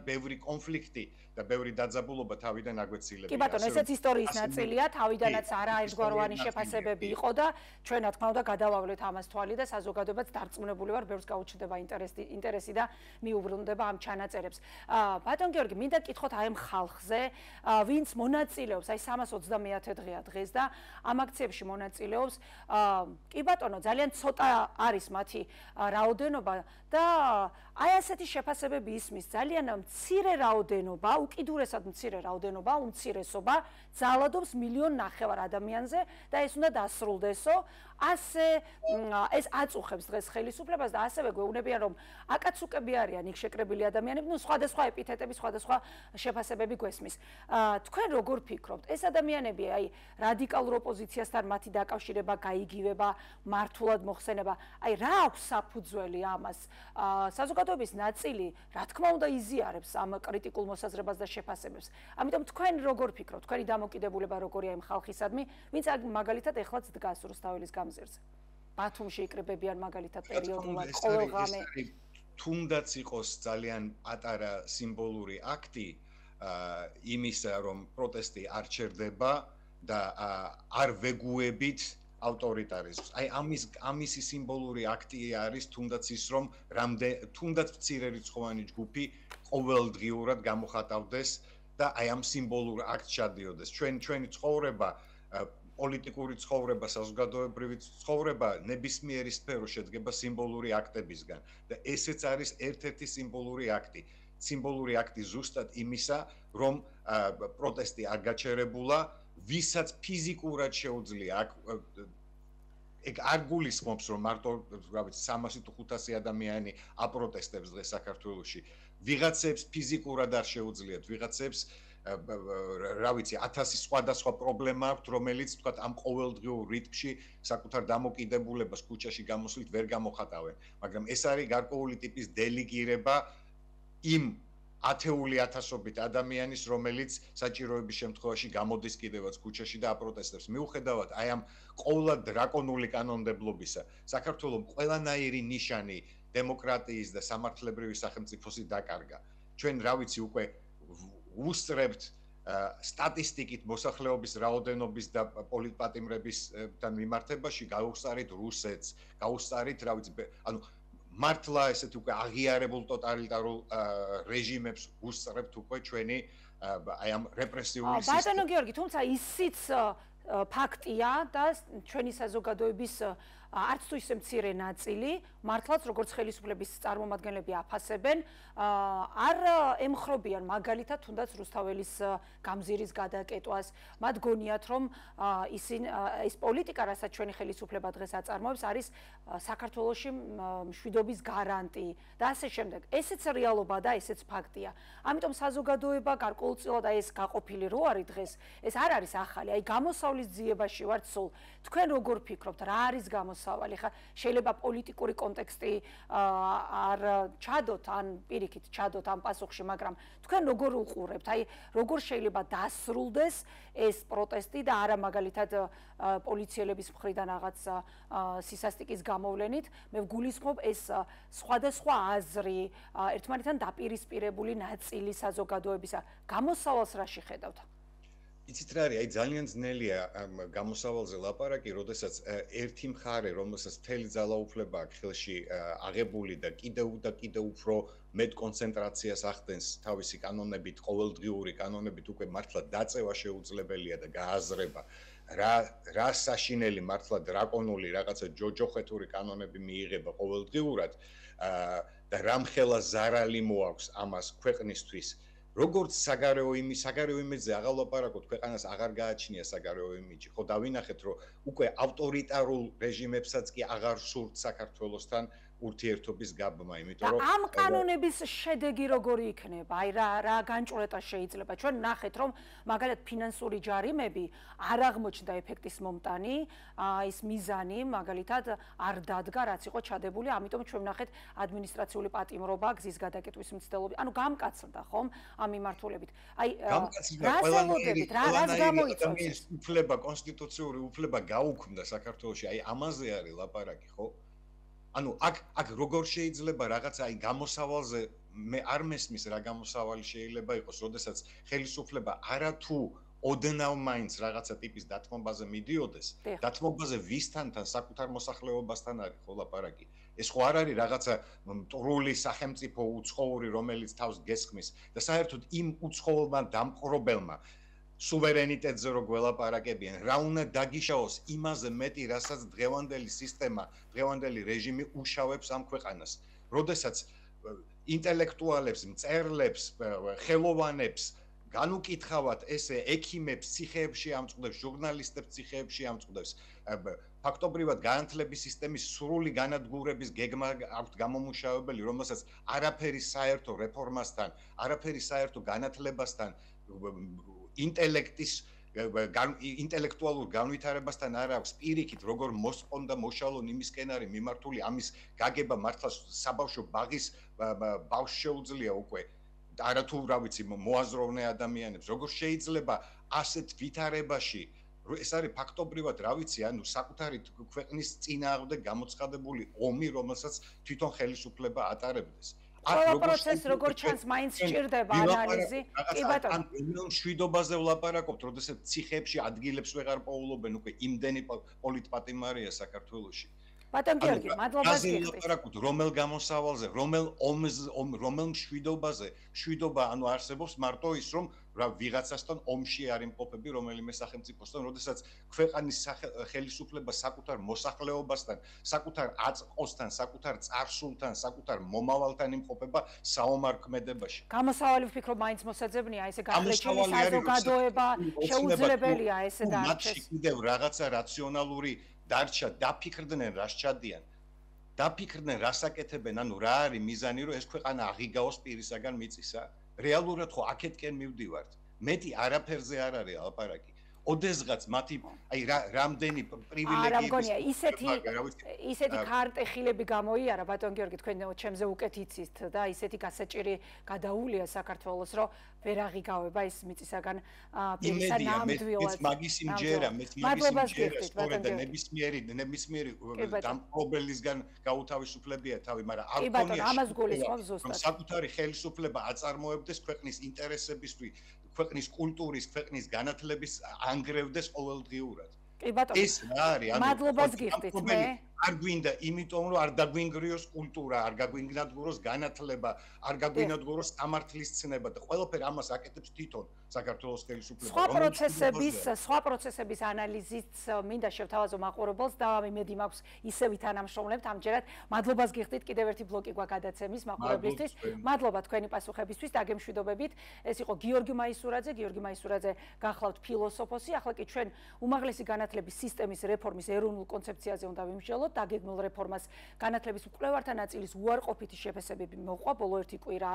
ბევრი კონფლიქტი და ბევრი დაძაბულობა თავიდან აგვეცილებია. კი ბატონო, ესეც ისტორიის ნაწილია, თავიდანაც არაერთგვაროვანი შეფასებები იყო და ჩვენ რა თქმა უნდა გადავავლეთ ამას თვალი და საზოგადოებაც დარწმუნებული ვარ, ბევრს გაუჩნდება ინტერესი და მიუბრუნდება ამ ჩანაწერებს. ბატონ გიორგი, მინდა გკითხოთ აი ამ ხალხზე, ვინც მონაწილეობს, აი 329 დღეა დღეს და ამ აქციებში მონაწილეობს. კი ბატონო, ძალიან ცოტა არის მათი რაოდენობა და აი ასეთი შეფასებები ისმის ძალიან მცირე რაოდენობა, უკიდურესად მცირე რაოდენობა, უმცირესობა ძალადობს 1.5 მილიონ ადამიანზე და ეს უნდა დასრულდესო. ასე ეს აწუხებს დღეს ხელისუფლებას და ასევე გვეუბნებიან რომ აკაცუკები არიან იქ შეკრებილი ადამიანები, ну სხვადასხვა ეპითეტები, სხვადასხვა შეფასებები გვესმის. თქვენ როგორ ფიქრობთ, ეს ადამიანები აი რადიკალურ ოპოზიციასთან მათი დაკავშირება, გაიგივება, მართულად მოხსენება, აი რა აქვს საფუძველი ამას? საზოგადოების ნაწილი, რა თქმა უნდა, იზიარებს ამ კრიტიკულ მოსაზრებას და შეფასებებს. ამიტომ თქვენ როგორ ფიქრობთ, თქვენი დამოკიდებულება როგორია იმ ხალხისადმი, ვინც მაგალითად ეხლაც დგას რუსთაველის გამზირზე. ბათუმში იკრებებიან მაგალითად პერიოდულად ყოველღამე. თუნდაც იყოს ძალიან პატარა სიმბოლური აქტი იმისა, რომ პროტესტი არ ჩერდება და არ ვეგუებით ავტორიტარიზმს. აი ამისი სიმბოლური აქტი არის თუნდაც ის, რომ თუნდაც მცირე რიცხოვანი ჯგუფი ყოველდღიურად გამოხატავდეს და აი ამ სიმბოლურ აქტს ჩადიოდეს. ჩვენი ცხოვრება, პოლიტიკური ცხოვრება, საზოგადოებრივი ცხოვრება ნებისმიერი სფერო შედგება სიმბოლური აქტებისგან და ესეც არის ერთ-ერთი სიმბოლური აქტი. სიმბოლური აქტი ზუსტად იმისა, რომ პროტესტი არ გაჩერებულა, ვისაც ფიზიკურად შეუძლია ეგ არ გულისხმობს, რომ მარტო 300 თუ 500 ადამიანი აპროტესტებს დღეს საქართველოში. ვიღაცებს ფიზიკურად არ შეუძლიათ, ვიღაცებს რა ვიცი 1000 სხვადასხვა პრობლემა აქვს, რომელიც თქვათ ამ ყოველდღიურ რიტმში საკუთარ დამოკიდებულებას ქუჩაში გამოსვლით ვერ გამოხატავენ, მაგრამ ეს არის გარკვეული ტიპის დელიგირება იმ ათეული ათასობით ადამიანის, რომელიც საჭიროების შემთხვევაში გამოდის კიდევაც ქუჩაში და აპროტესტებს. მიუხედავად აი ამ ყოვლა დრაკონული კანონმდებლობისა, საქართველოს ყველანაირი ნიშანი დემოკრატიის და სამართლებრივი სახელმწიფოსი დაკარგა. ჩვენ რა ვიცი უკვე უსწრებთ სტატისტიკით მოსახლეობის რაოდენობის და პოლიტპატიმრებისთან მიმართებაში გაუსწარით რუსეთს, გაუსწარით რა ვიცი, ანუ მართლა ესეთი უკვე აღიარებულ ტოტალიტარულ რეჟიმებს უსწრებთ უკვე ჩვენი აი ამ რეპრესიული სისტემა. ბატონო გიორგი, თუმცა ისიც ფაქტია და ჩვენი საზოგადოების არც თუ ისე მცირე ნაწილი, მართლაც როგორც ხელისუფლების წარმომადგენლები აფასებენ, არ ემხრობიან მაგალითად თუნდაც რუსთაველის გამზირის გადაკეტვას. მათ გონიათ, რომ ის პოლიტიკა, რასაც ჩვენი ხელისუფლება დღეს აწარმოებს, არის საქართველოში მშვიდობის გარანტი და ასე შემდეგ. ესეც რეალობა და ესეც ფაქტია. ამიტომ საზოგადოება გარკვეულწილად აი ეს გაყოფილი რო არის დღეს, ეს არ არის ახალი. აი გამოსავლის ძიებაში ვართ სულ. თქვენ როგორ ფიქრობთ, რა არის გამოსავალი? ხა შეიძლება პოლიტიკური კონტექსტი არ ჩადოთ ან პირიქით ჩადოთ ამ პასუხში, მაგრამ თქვენ როგორ უყურებთ? აი როგორ შეიძლება დასრულდეს ეს პროტესტი და არა მაგალითად პოლიციელების მხრიდან რაღაც სისასტიკის გამოვლენით? მე ვგულისხმობ ეს სხვადასხვა აზრი, ერთმანეთთან დაპირისპირებული ნაწილი საზოგადოებისა. გამოსავალს რაში ხედავთ? იცით რა არის, აი ძალიან ძნელია ამ გამოსავალზე ლაპარაკი, როდესაც ერთი მხარე, რომელსაც მთელი ძალაუფლება აქვს ხელში აღებული და კიდევ უფრო მეტ კონცენტრაციას ახდენს თავისი კანონებით, ყოველდღიური კანონებით უკვე მართლა დაწევა შეუძლებელია და გააზრება რა საშინელი მართლა დრაკონული რაღაცა ჯოჯოხეთური კანონები მიიღება ყოველდღიურად და რამხელა ზარალი მოაქვს ამას ქვეყნისთვის როგორც საგარეო იმიჯზე აღარ ლაპარაკობთ, ქვეყანას აღარ გააჩნია საგარეო იმიჯი. ხო დავინახეთ, რომ უკვე ავტორიტარულ რეჟიმებსაც კი აღარ სურთ საქართველოსთან ურთიერთობის გაბმა, იმიტომ რომ ამ კანონების შედეგი როგორი იქნება? აი რა განჭვრეტა შეიძლება? ჩვენ ნახეთ, რომ მაგალითად ფინანსური ჯარიმები არ აღმოჩნდა ეფექტის მომტანი, ის მიზანი მაგალითად არ დადგა, რაც იყო ჩადებული, ამიტომ ჩვენ ნახეთ ადმინისტრაციული პატიმრობა, გზის გადაკეტვის მცდელობა, ანუ გამკაცრდა ხომ ამ მიმართულებით. აი რა ზემოდებით, რაც გამოიწვევს უფლება, კონსტიტუციური უფლება გაუქმდა საქართველოში, აი ამაზე არის ლაპარაკი, ხო? ანუ აქ როგორ შეიძლება რაღაცა აი გამოსავალზე მე არ მესმის რა გამოსავალი შეიძლება იყოს, როდესაც ხელისუფლება არათუ ოდნავ მაინც რაღაცა ტიპის დათმობაზე მიდიოდეს, დათმობაზე ვისთანთან საკუთარ მოსახლეობასთან არის ხო ლაპარაკი. ეს ხო არ არის რაღაცა მტრული სახელმწიფო უცხოური, რომელიც თავს გესხმის და საერთოდ იმ უცხოურმა დამპყრობელმა სუვერენიტეტზე რო გველაპარაკებიან, რა უნდა დაგიშაოს იმაზე მეტი, რასაც დღევანდელი სისტემა, დღევანდელი რეჟიმი უშავებს ამ ქვეყანას. როდესაც ინტელექტუალებს, მწერლებს, ხელოვანებს განუკითხავად ესე ექიმებს ციხეებში ამწყდებს, ჟურნალისტებს ციხეებში ამწყდებს, ფაქტობრივად განათლების სისტემის სრული განადგურების გეგმა აქვთ გამომუშავებელი, რომელსაც არაფერი საერთო რეფორმასთან, არაფერი საერთო განათლებასთან ინტელექტუალურ განვითარებასთან არ აქვს პირიქით როგორ მოსპონდა მოშალონ იმისკენ არის მიმართული ამის გაგება მართლა საბავშვო ბაღის ბავშვს შეუძლია უკვე არათუ რა ვიცი მოაზროვნე ადამიანებს როგორ შეიძლება ასეთ ვითარებაში ეს არის ფაქტობრივად რა ვიცი ანუ საკუთარი ქვეყნის წინააღმდეგ გამოცხადებული ომი რომელსაც თვითონ ხელისუფლება ატარებდეს ყველა პროცესი როგორ ჩანს მაინც სჭირდება ანალიზი. კი ბატონო. ან მშვიდობაზე ვლაპარაკობთ, როდესაც ციხეებში ადგილებს ვეღარ პოულობენ, უკვე იმდენი პოლიტპატიმარია საქართველოში. ბატონ გიორგი, მადლობა გიხდით. ლაპარაკობთ რომელ გამოსავალზე, რომელ რომელ მშვიდობაზე, მშვიდობა ანუ არსებობს მარტო ის რომ რა ვიღაცასთან ომში არ იმყოფები რომელიმე სახელმწიფოსთან, როდესაც ქვეყანის ხელისუფლება საკუთარ მოსახლეობასთან, საკუთარ აწყოსთან, საკუთარ წარსულთან, საკუთარ მომავალთან იმყოფება საომარ ქმედებაში. გამოსავალი ვფიქრობ მაინც მოსაძებნია ესე გახლეჩილი საზოგადოება შეუძლებელია ესე დაარჩეს. კიდევ რაღაცა რაციონალური დარჩა, დაფიქრდნენ რას ჩადიან. დაფიქრდნენ რას აკეთებენ, ანუ რა არის მიზანი, რომ ეს ქვეყანა აღიგაოს პირისაგან მიწისა. რეალურად ხო აქეთკენ მივდივართ. მეტი არაფერზე არ არის ლაპარაკი. ოდესღაც მათი აი რამდენი პრივილეგიები არა მგონია ისეთი ქარტეხილები გამოიარა ბატონ გიორგი თქვენ ჩემზე უკეთ იცით და ისეთი გასაჭირი გადაულია საქართველოს რომ ვერ აღიგავება ის მიწისაგან პირისა ნამდვილად მეც მაგის იმჯერა სწორედ და ნებისმიერი დამპყრობელისგან გაუთავისუფლებია თავი მაგრამ არ ქონია ამას გულისხმობ ზუსტად საკუთარი ხელისუფლება აწარმოებდეს ქვეყნის ინტერესებისთვის ქვეყნის კულტურის, ქვეყნის განათლების ანგრევდეს ყოველდღიურად. კი ბატონო. ეს რა არის? მადლობას გიხდით მე. არ გვინდა, იმიტომ რომ არ დაგვინგრიოს კულტურა, არ გაგვინგრიოს განათლება, არ გაგვინგრიოს სამართლის ცნება და ყველაფერი ამას აკეთებს თვითონ საქართველოს ხელისუფლება. სხვა პროცესების ანალიზით მინდა შევთავაზო მაყურებელს და იმედი მაქვს ისევ ითანამშრომლებთ ამჯერად. მადლობას გიხდით კიდევ ერთი ბლოკი გვაგადაცემის მაყურებლისთვის. მადლობა თქვენი პასუხებისთვის და გემშვიდობებით. ეს იყო გიორგი მაისურაძე, გახლავთ ფილოსოფოსი. ახლა კი ჩვენ უმაღლესი განათლების სისტემის რეფორმის ეროვნულ კონცეფციაზე უნდა ვიმსჯელოთ. დაგეგმილ რეფორმას განათლების მკვლევართა ნაწილის უარყოფითი შეფასებები მოყვა ბოლო ერთი კვირა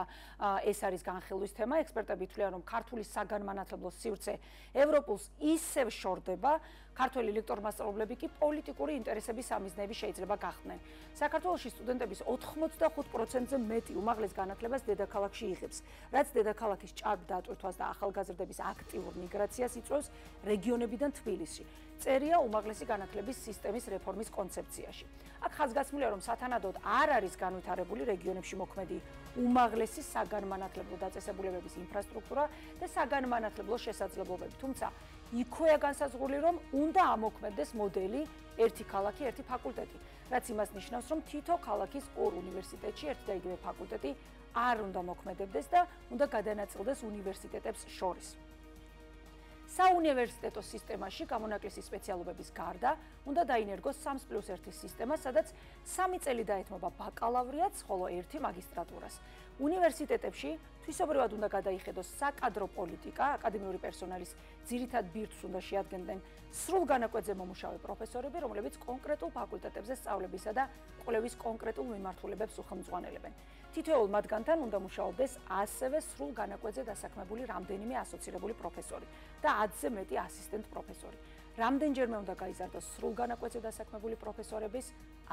ეს არის განხილვის თემა ექსპერტები თვლიან რომ ქართული საგანმანათლებლო სივრცე ევროპულს ისევ შორდება ქართველი ლექტორმასწავლებლები კი პოლიტიკური ინტერესების სამიზნეები შეიძლება გახდნენ საქართველოში სტუდენტების 85%-ზე მეტი უმაღლეს განათლებას დედაქალაქში იღებს რაც დედაქალაქის ჭარბ დატვირთვას და ახალგაზრდების აქტიურ მიგრაციას იწვევს რეგიონებიდან თბილისში წერია უმაღლესი განათლების სისტემის რეფორმის კონცეფციაში. აქ ხაზგასმულია, რომ სათანადოდ არ არის განვითარებული რეგიონებში მოქმედი უმაღლესი საგანმანათლებლო დაწესებულებების ინფრასტრუქტურა და საგანმანათლებლო შესაძლებლობები. თუმცა იქვეა განსაზღვრული, რომ უნდა ამოქმედდეს მოდელი ერთი ქალაქი, ერთი ფაკულტეტი, რაც იმას ნიშნავს, რომ თითო ქალაქის ორ უნივერსიტეტში ერთი და იგივე ფაკულტეტი არ უნდა მოქმედებდეს და უნდა გადანაწილდეს უნივერსიტეტებს შორის. საუნივერსიტეტო სისტემაში გამონაკლისი სპეციალობების გარდა უნდა დაინერგოს 3+1 სისტემა, სადაც 3 წელი დაეთმობა ბაკალავრიატს, ხოლო 1 მაგისტრატურას. უნივერსიტეტებში თვისობრივად უნდა გადაიხედოს საკადრო პოლიტიკა, აკადემიური პერსონალის ძირითად ბირთვს უნდა შეადგენდნენ სრულ განაკვეთზე მომუშავე პროფესორები, რომლებიც კონკრეტულ ფაკულტეტებზე სწავლებისა და კვლევის კონკრეტულ მიმართულებებს უხელმძღვანელებენ. თითოეულ მათგანთან უნდა მუშაობდეს ასევე სრულ განაკვეთზე დასაქმებული რამდენიმე ასოცირებული პროფესორი და 10-ზე მეტი ასისტენტ პროფესორი. რამდენჯერმე უნდა გაიზარდოს სრულ განაკვეთზე დასაქმებული პროფესორების,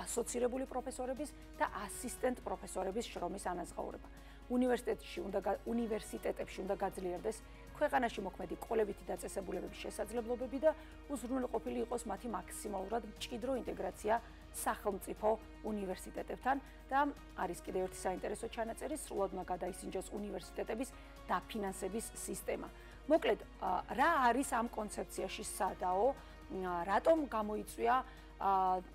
ასოცირებული პროფესორების და ასისტენტ პროფესორების შრომის ანაზღაურება. უნივერსიტეტებში უნდა გაძლიერდეს ქვეყანაში მოქმედი კვლევითი დაწესებულებების შესაძლებლობები და უზრუნველყოფილი იყოს მათი მაქსიმალურად მჭიდრო ინტეგრაცია სახელმწიფო უნივერსიტეტებთან და არის კიდევ ერთი საინტერესო ჩანაწერი, სრულად უნდა გადაისინჯოს უნივერსიტეტების დაფინანსების სისტემა. მოკლედ, რა არის ამ კონცეფციაში სადაო, რატომ გამოიწვია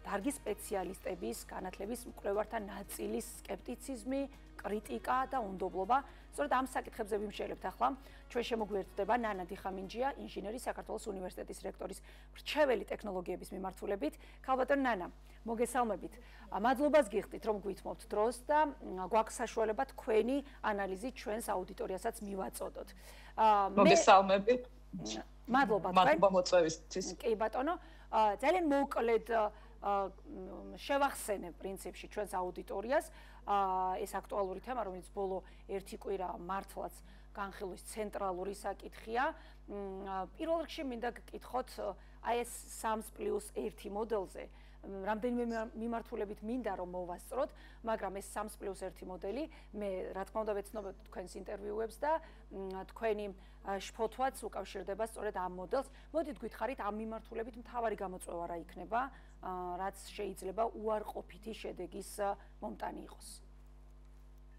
დარგის სპეციალისტების განათლების მკვლევართა ნაწილის სკეპტიციზმი, კრიტიკა და უნდობლობა. სწორედ ამ საკითხებზე ვიმსჯელებთ ახლა. ჩვენ შემოგვიერთდება ნანა დიხამინჯია, ინჟინერი, საქართველოს უნივერსიტეტის რექტორის მრჩეველი ტექნოლოგიების მიმართულებით. ქალბატონ ნანა, მოგესალმებით. მადლობას გიხდით, რომ გვითმობთ დროს და გვაქვს საშუალება თქვენი ანალიზი ჩვენს აუდიტორიასაც მივაწოდოთ. მოგესალმებით. მადლობა თქვენ. მადლობა მოწვევისთვის. კი ბატონო, ძალიან მოკლედ შევახსენე პრინციპში ჩვენს აუდიტორიას ეს აქტუალური თემა, რომელიც ბოლო ერთი კვირა მართლაც განხილვის ცენტრალური საკითხია. პირველ რიგში მინდა გკითხოთ აი ეს 3+1 მოდელზე. რამდენიმე მიმართულებით მინდა რომ მოვასწროთ, მაგრამ ეს 3+1 მოდელი მე რა თქმა უნდა ვეცნობ თქვენს ინტერვიუებს და თქვენი შფოთვაც უკავშირდება სწორედ ამ მოდელს. მოდით გითხარით ამ მიმართულებით მთავარი გამოწვევა რა იქნება, რაც შეიძლება უარყოფითი შედეგის მომტანი იყოს.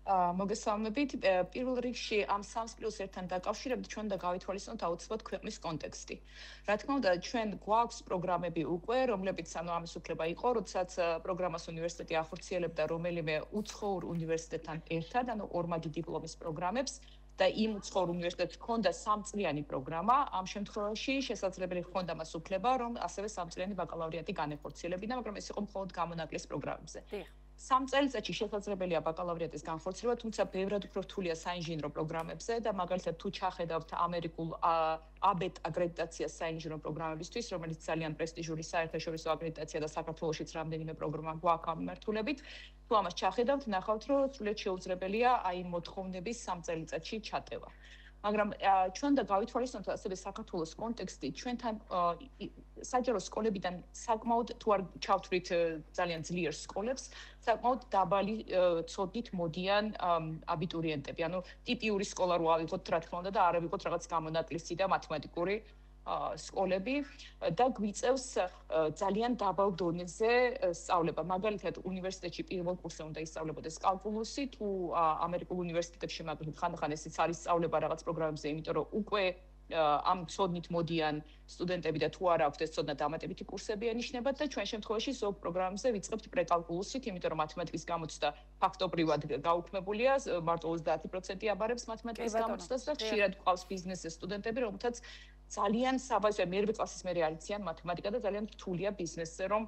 მოგესალმებით. პირველ რიგში ამ 3+1-თან დაკავშირებით ჩვენ უნდა გავითვალისწინოთ აუცილებლად ქვეყნის კონტექსტი. რა თქმა უნდა, ჩვენ გვაქვს პროგრამები უკვე, რომლებიც ამის უფლება იყო, როდესაც პროგრამას უნივერსიტეტი ახორციელებდა რომელიმე უცხოურ უნივერსიტეტთან ერთად, ანუ ორმაგი დიპლომის პროგრამებს და იმ უცხოურ უნივერსიტეტს ჰქონდა 3-წლიანი პროგრამა. ამ შემთხვევაში შესაძლებელი ჰქონდა მას უფლება, რომ ასევე 3-წლიანი ბაკალავრიატი განეხორციელებინა, მაგრამ ეს იყო მხოლოდ გამონაკლის პროგრამებზე. 3 წელიწადში შესაძლებელია ბაკალავრიატის განხორციელება, თუმცა ბევრად უფრო რთულია საინჟინრო პროგრამებზე და მაგალითად თუ ჩახედავთ ამერიკულ ABET აკრედიტაციას საინჟინრო პროგრამებისთვის, რომელიც ძალიან პრესტიჟული საერთაშორისო აკრედიტაცია და საქართველოშიც რამდენიმე პროგრამა გვაქვს ამ მიმართულებით, თუ ამას ჩახედავთ, ნახავთ, რომ სრულიად შეუძლებელია აი მოთხოვნების 3 წელიწადში ჩატევა. მაგრამ ჩვენ და გავითვალისწინოთ ასევე საქართველოს კონტექსტი, ჩვენთან საჯარო სკოლებიდან საკმაოდ თუ არ ჩავთვლით ძალიან ძლიერ სკოლებს, საკმაოდ დაბალი ცოდნით მოდიან აბიტურიენტები. ანუ ტიპიური სკოლა რო ავიღოთ, რა თქმა უნდა, და არ ავიღოთ რაღაც გამონაკლისი და მათემატიკური სკოლები და გვიწევს ძალიან დაბალ დონეზე სწავლება. მაგალითად, უნივერსიტეტში პირველ კურსზე უნდა ისწავლებოდეს კალკულუსი, თუ ამერიკულ უნივერსიტეტებში მაგალითად ხანდახან ესეც არის სწავლება რაღაც პროგრამებზე, იმიტომ რომ უკვე ამ ცოდნით მოდიან სტუდენტები და თუ არ აქვთ ეს ცოდნა დამატებითი კურსები ენიშნებათ და ჩვენ შემთხვევაში ზოგ პროგრამებზე ვიწყებთ პრეკალკულუსით, იმიტომ რომ მათემატიკის გამოცდა ფაქტობრივად გაუქმებულია, მარტო 30% აბარებს მათემატიკის გამოცდას და ხშირად გვყავს ბიზნესის სტუდენტები, რომელთაც ძალიან საბაზრო მერვე კლასის მერე არიციან მათემატიკა და ძალიან რთულია ბიზნესზე, რომ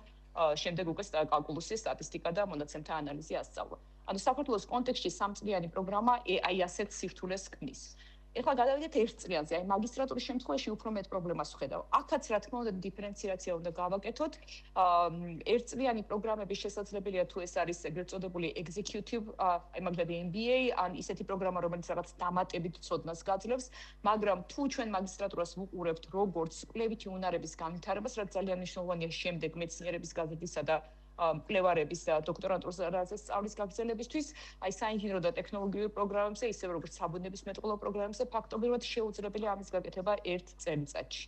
შემდეგ უკვე კალკულუსი, სტატისტიკა და მონაცემთა ანალიზი ასწავლა. ანუ საქართველოს კონტექსტში 3-წლიანი პროგრამა აი ასეთ სირთულეს ქმნის. ეხლა გადავიდეთ 1 წლიანზე, აი მაგისტრატურის შემთხვევაში უფრო მეტ პრობლემას ვხედავ. აქაც რა თქმა უნდა დიფერენციაცია უნდა გავაკეთოთ. 1 წლიანი პროგრამები შესაძლებელია თუ ეს არის ეგრეთ წოდებული executive, აი მაგალითად MBA, ან ისეთი პროგრამა, რომელიც რაღაც დამატებით ცოდნას გაძლევს, მაგრამ თუ ჩვენ მაგისტრატურას ვუყურებთ როგორც კვლევითი უნარების განვითარებას, რაც ძალიან მნიშვნელოვანია შემდეგ მეცნიერების გაზრდისა და მკვლევარების და დოქტორანტურაზე სწავლის გაგრძელებისთვის, აი საინჟინრო და ტექნოლოგიურ პროგრამებზე, ისევე როგორც საბუნებისმეტყველო პროგრამებზე, ფაქტობრივად შეუძლებელია ამის გაკეთება 1 წელიწადში.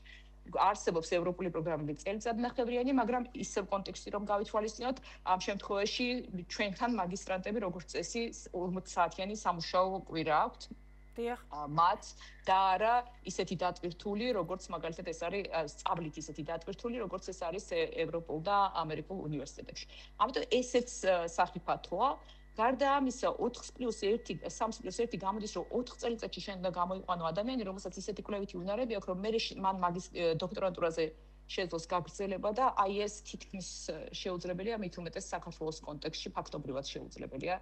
არსებობს ევროპული პროგრამები წელიწადნახევრიანი, მაგრამ ისევ კონტექსტი რომ გავითვალისწინოთ, ამ შემთხვევაში ჩვენთან მაგისტრანტები როგორც წესი 40 საათიანი სამუშაო კვირა აქვთ. მათ და არა ისეთი დატვირთული, როგორც მაგალითად ეს არის სწავლით ისეთი დატვირთული, როგორც ეს არის ევროპულ და ამერიკულ უნივერსიტეტებში. ამიტომ ესეც საფრთხეა. გარდა ამისა 4+1, 3+1 გამოდის, რომ 4 წელიწადში შენ უნდა გამოიყვანო ადამიანი, რომელსაც ისეთი კვლევითი უნარები აქვს, რომ მე მან დოქტორანტურაზე შეძლოს გაგრძელება და აი ეს თითქმის შეუძლებელია, მით უმეტეს საქართველოს კონტექსტში ფაქტობრივად შეუძლებელია.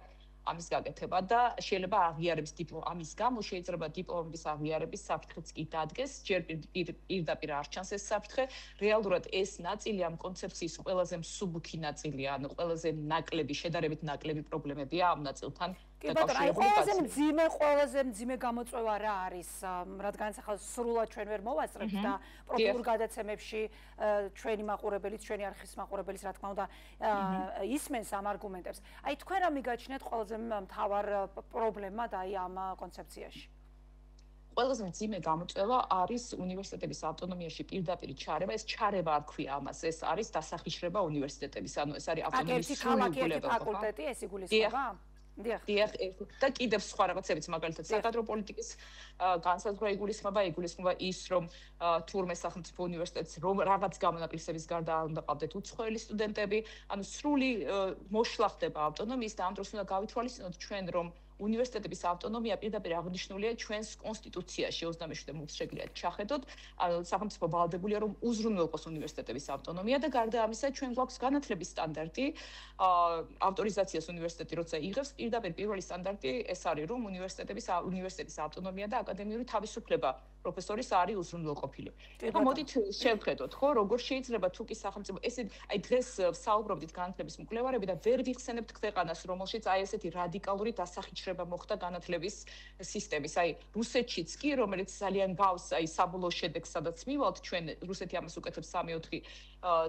ამის გაკეთება და შეიძლება აღიარების ამის გამო შეიძლება დიპლომების აღიარების საფრთხეც კი დადგეს, ჯერ პირდაპირ არ ჩანს ეს საფრთხე, რეალურად ეს ნაწილი ამ კონცეფციის ყველაზე მსუბუქი ნაწილია, ანუ ყველაზე ნაკლები, შედარებით ნაკლები პრობლემებია ამ ნაწილთან. კი ბატონო, ყველაზე მძიმე გამოწვევა რა არის, რადგან ახლა სრულად ჩვენ ვერ მოვასწრებთ და პროფილურ გადაცემებში ჩვენი მაყურებელიც, ჩვენი არხის მაყურებელიც რა თქმა უნდა ისმენს ამ არგუმენტებს. აი თქვენ რა მიგაჩნიათ ყველაზე მთავარ პრობლემად აი ამ კონცეფციაში? ყველაზე მძიმე გამოწვევა არის უნივერსიტეტების ავტონომიაში პირდაპირ ჩარევა, ეს ჩარევა არ ქვია ამას, ეს არის დასახიშრება უნივერსიტეტების, ანუ ეს არის ავტონომიის სრულუფლებო ფაკულტეტი, ეს იგულისხმება? დიახ, და კიდევ სხვა რაღაცებიც, მაგალითად, საკადრო პოლიტიკის განსაზღვრა იგულისხმება ის, რომ თურმე სახელმწიფო უნივერსიტეტს რომ რაღაც გამონაკლისების გარდა არ უნდა ყავდეთ უცხოელი სტუდენტები, ანუ სრული მოშლა ხდება ავტონომიის და ამ დროს უნდა გავითვალისწინოთ ჩვენ, რომ უნივერსიტეტების ავტონომია პირდაპირ აღნიშნულია ჩვენს კონსტიტუციაში 27 მუხტს შეგიძლიათ ჩახედოთ, ანუ სახელმწიფო ვალდებულია რომ უზრუნველყოს უნივერსიტეტების ავტონომია და გარდა ამისა ჩვენ გვაქვს განათლების სტანდარტი, ავტორიზაციას უნივერსიტეტი როცა იღებს, პირდაპირ პირველი სტანდარტი ეს არის რომ უნივერსიტეტის ავტონომია და აკადემიური თავისუფლება პროფესორის არის უზრუნველყოფილი. ეხლა მოდით შევხედოთ, ხო, როგორ შეიძლება თუ კი სახელმწიფო ესე აი დღეს საუბრობდით განათლების მკვლევარები და ვერ ვიხსენებთ ქვეყანას, რომელშიც აი ესეთი რადიკალური დასახიჩრება მოხდა განათლების სისტემის. აი რუსეთშიც კი, რომელიც ძალიან გავს აი საბოლოო შედეგს, სადაც მივალთ ჩვენ რუსეთი ამას უკეთებს 3-4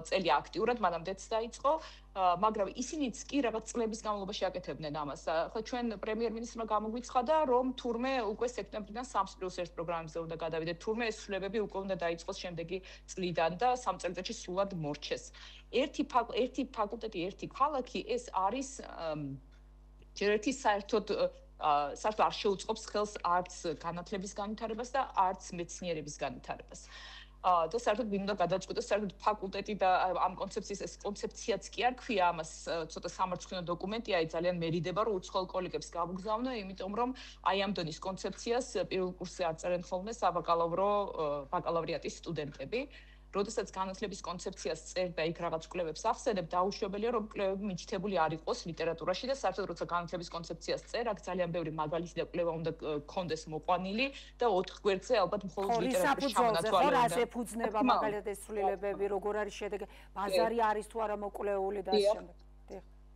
წელი აქტიურად, მანამდეც დაიწყო, მაგრამ ისინიც კი რაღაც წლების განმავლობაში აკეთებდნენ ამას. ახლა ჩვენ პრემიერ-მინისტრმა გამოგვიცხადა, რომ თურმე უკვე სექტემბრიდან 3+1 პროგრამებზე უნდა გადავიდეთ, თურმე ეს ცვლილებები უკვე უნდა დაიწყოს შემდეგი წლიდან და 3 წელიწადში სრულად მორჩეს. ერთი ფაკულტეტი, ერთი ქალაქი, ეს არის ჯერ ერთი საერთოდ არ შეუწყობს ხელს არც განათლების განვითარებას და არც მეცნიერების განვითარებას. და საერთოდ ვინ უნდა გადაწყვეტოს, საერთოდ ფაკულტეტი და ამ კონცეფციის ეს კონცეფციაც კი არ ქვია, ამას ცოტა სამარცხვინო დოკუმენტია, აი ძალიან მერიდება რომ უცხოელ კოლეგებს გავგზავნო, იმიტომ რომ აი ამ დონის კონცეფციას პირველ კურსზე არ წერენ ხოლმე ბაკალავრიატის სტუდენტები. როდესაც განათლების კონცეფციას წერ და იქ რაღაც კვლევებს ახსენებ, დაუშვებელია რომ კვლევები მიჩნეული არ იყოს ლიტერატურაში და საერთოდ როცა განათლების კონცეფციას წერ, აქ ძალიან ბევრი მაგალითი და კვლევა უნდა გქონდეს მოყვანილი და 4 გვერდზე ალბათ მხოლოდ ლიტერატურის ჩამონათვალი უნდა. რაზე ფუძნება მაგალითად ეს ცვლილებები, როგორ არის შედეგი, ბაზარი არის თუ არა მოკვლეული და ამ შემდეგ.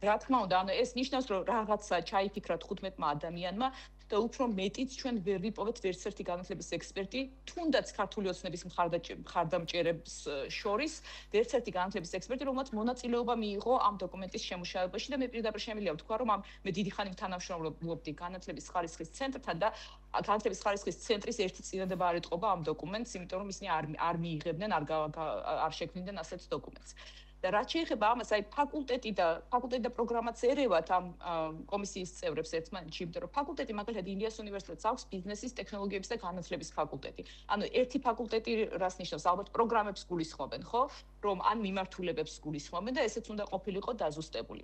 რა თქმა უნდა, ანუ ეს ნიშნავს რომ რაღაცა ჩაიფიქრა 15-მა ადამიანმა და უფრო მეტიც ჩვენ ვერ ვიპოვეთ ვერცერთი განათლების ექსპერტი, თუნდაც ქართული ოცნების მხარდამჭერებს შორის, ვერცერთი განათლების ექსპერტი, რომელმაც მონაწილეობა მიიღო ამ დოკუმენტის შემუშავებაში და მე პირდაპირ შემიძლია ვთქვა, რომ მე დიდი ხანი თანამშრომლობდი განათლების ხარისხის ცენტრთან და განათლების ხარისხის ცენტრის ერთი წინადადება არ ეტყობა ამ დოკუმენტს, იმიტომ რომ ისინი არ მიიღებდნენ, არ შექმნიდნენ ასეთ დოკუმენტს. და რაც შეეხება ამას, აი ფაკულტეტი და პროგრამაც ერევათ ამ კომისიის წევრებს ერთმანეთში, იმიტომ რომ ფაკულტეტი მაგალითად ილიას უნივერსიტეტს აქვს ბიზნესის, ტექნოლოგიების და განათლების ფაკულტეტი. ანუ ერთი ფაკულტეტი რას ნიშნავს? ალბათ პროგრამებს გულისხმობენ, ხო? რომ ან მიმართულებებს გულისხმობენ და ესეც უნდა ყოფილიყო დაზუსტებული.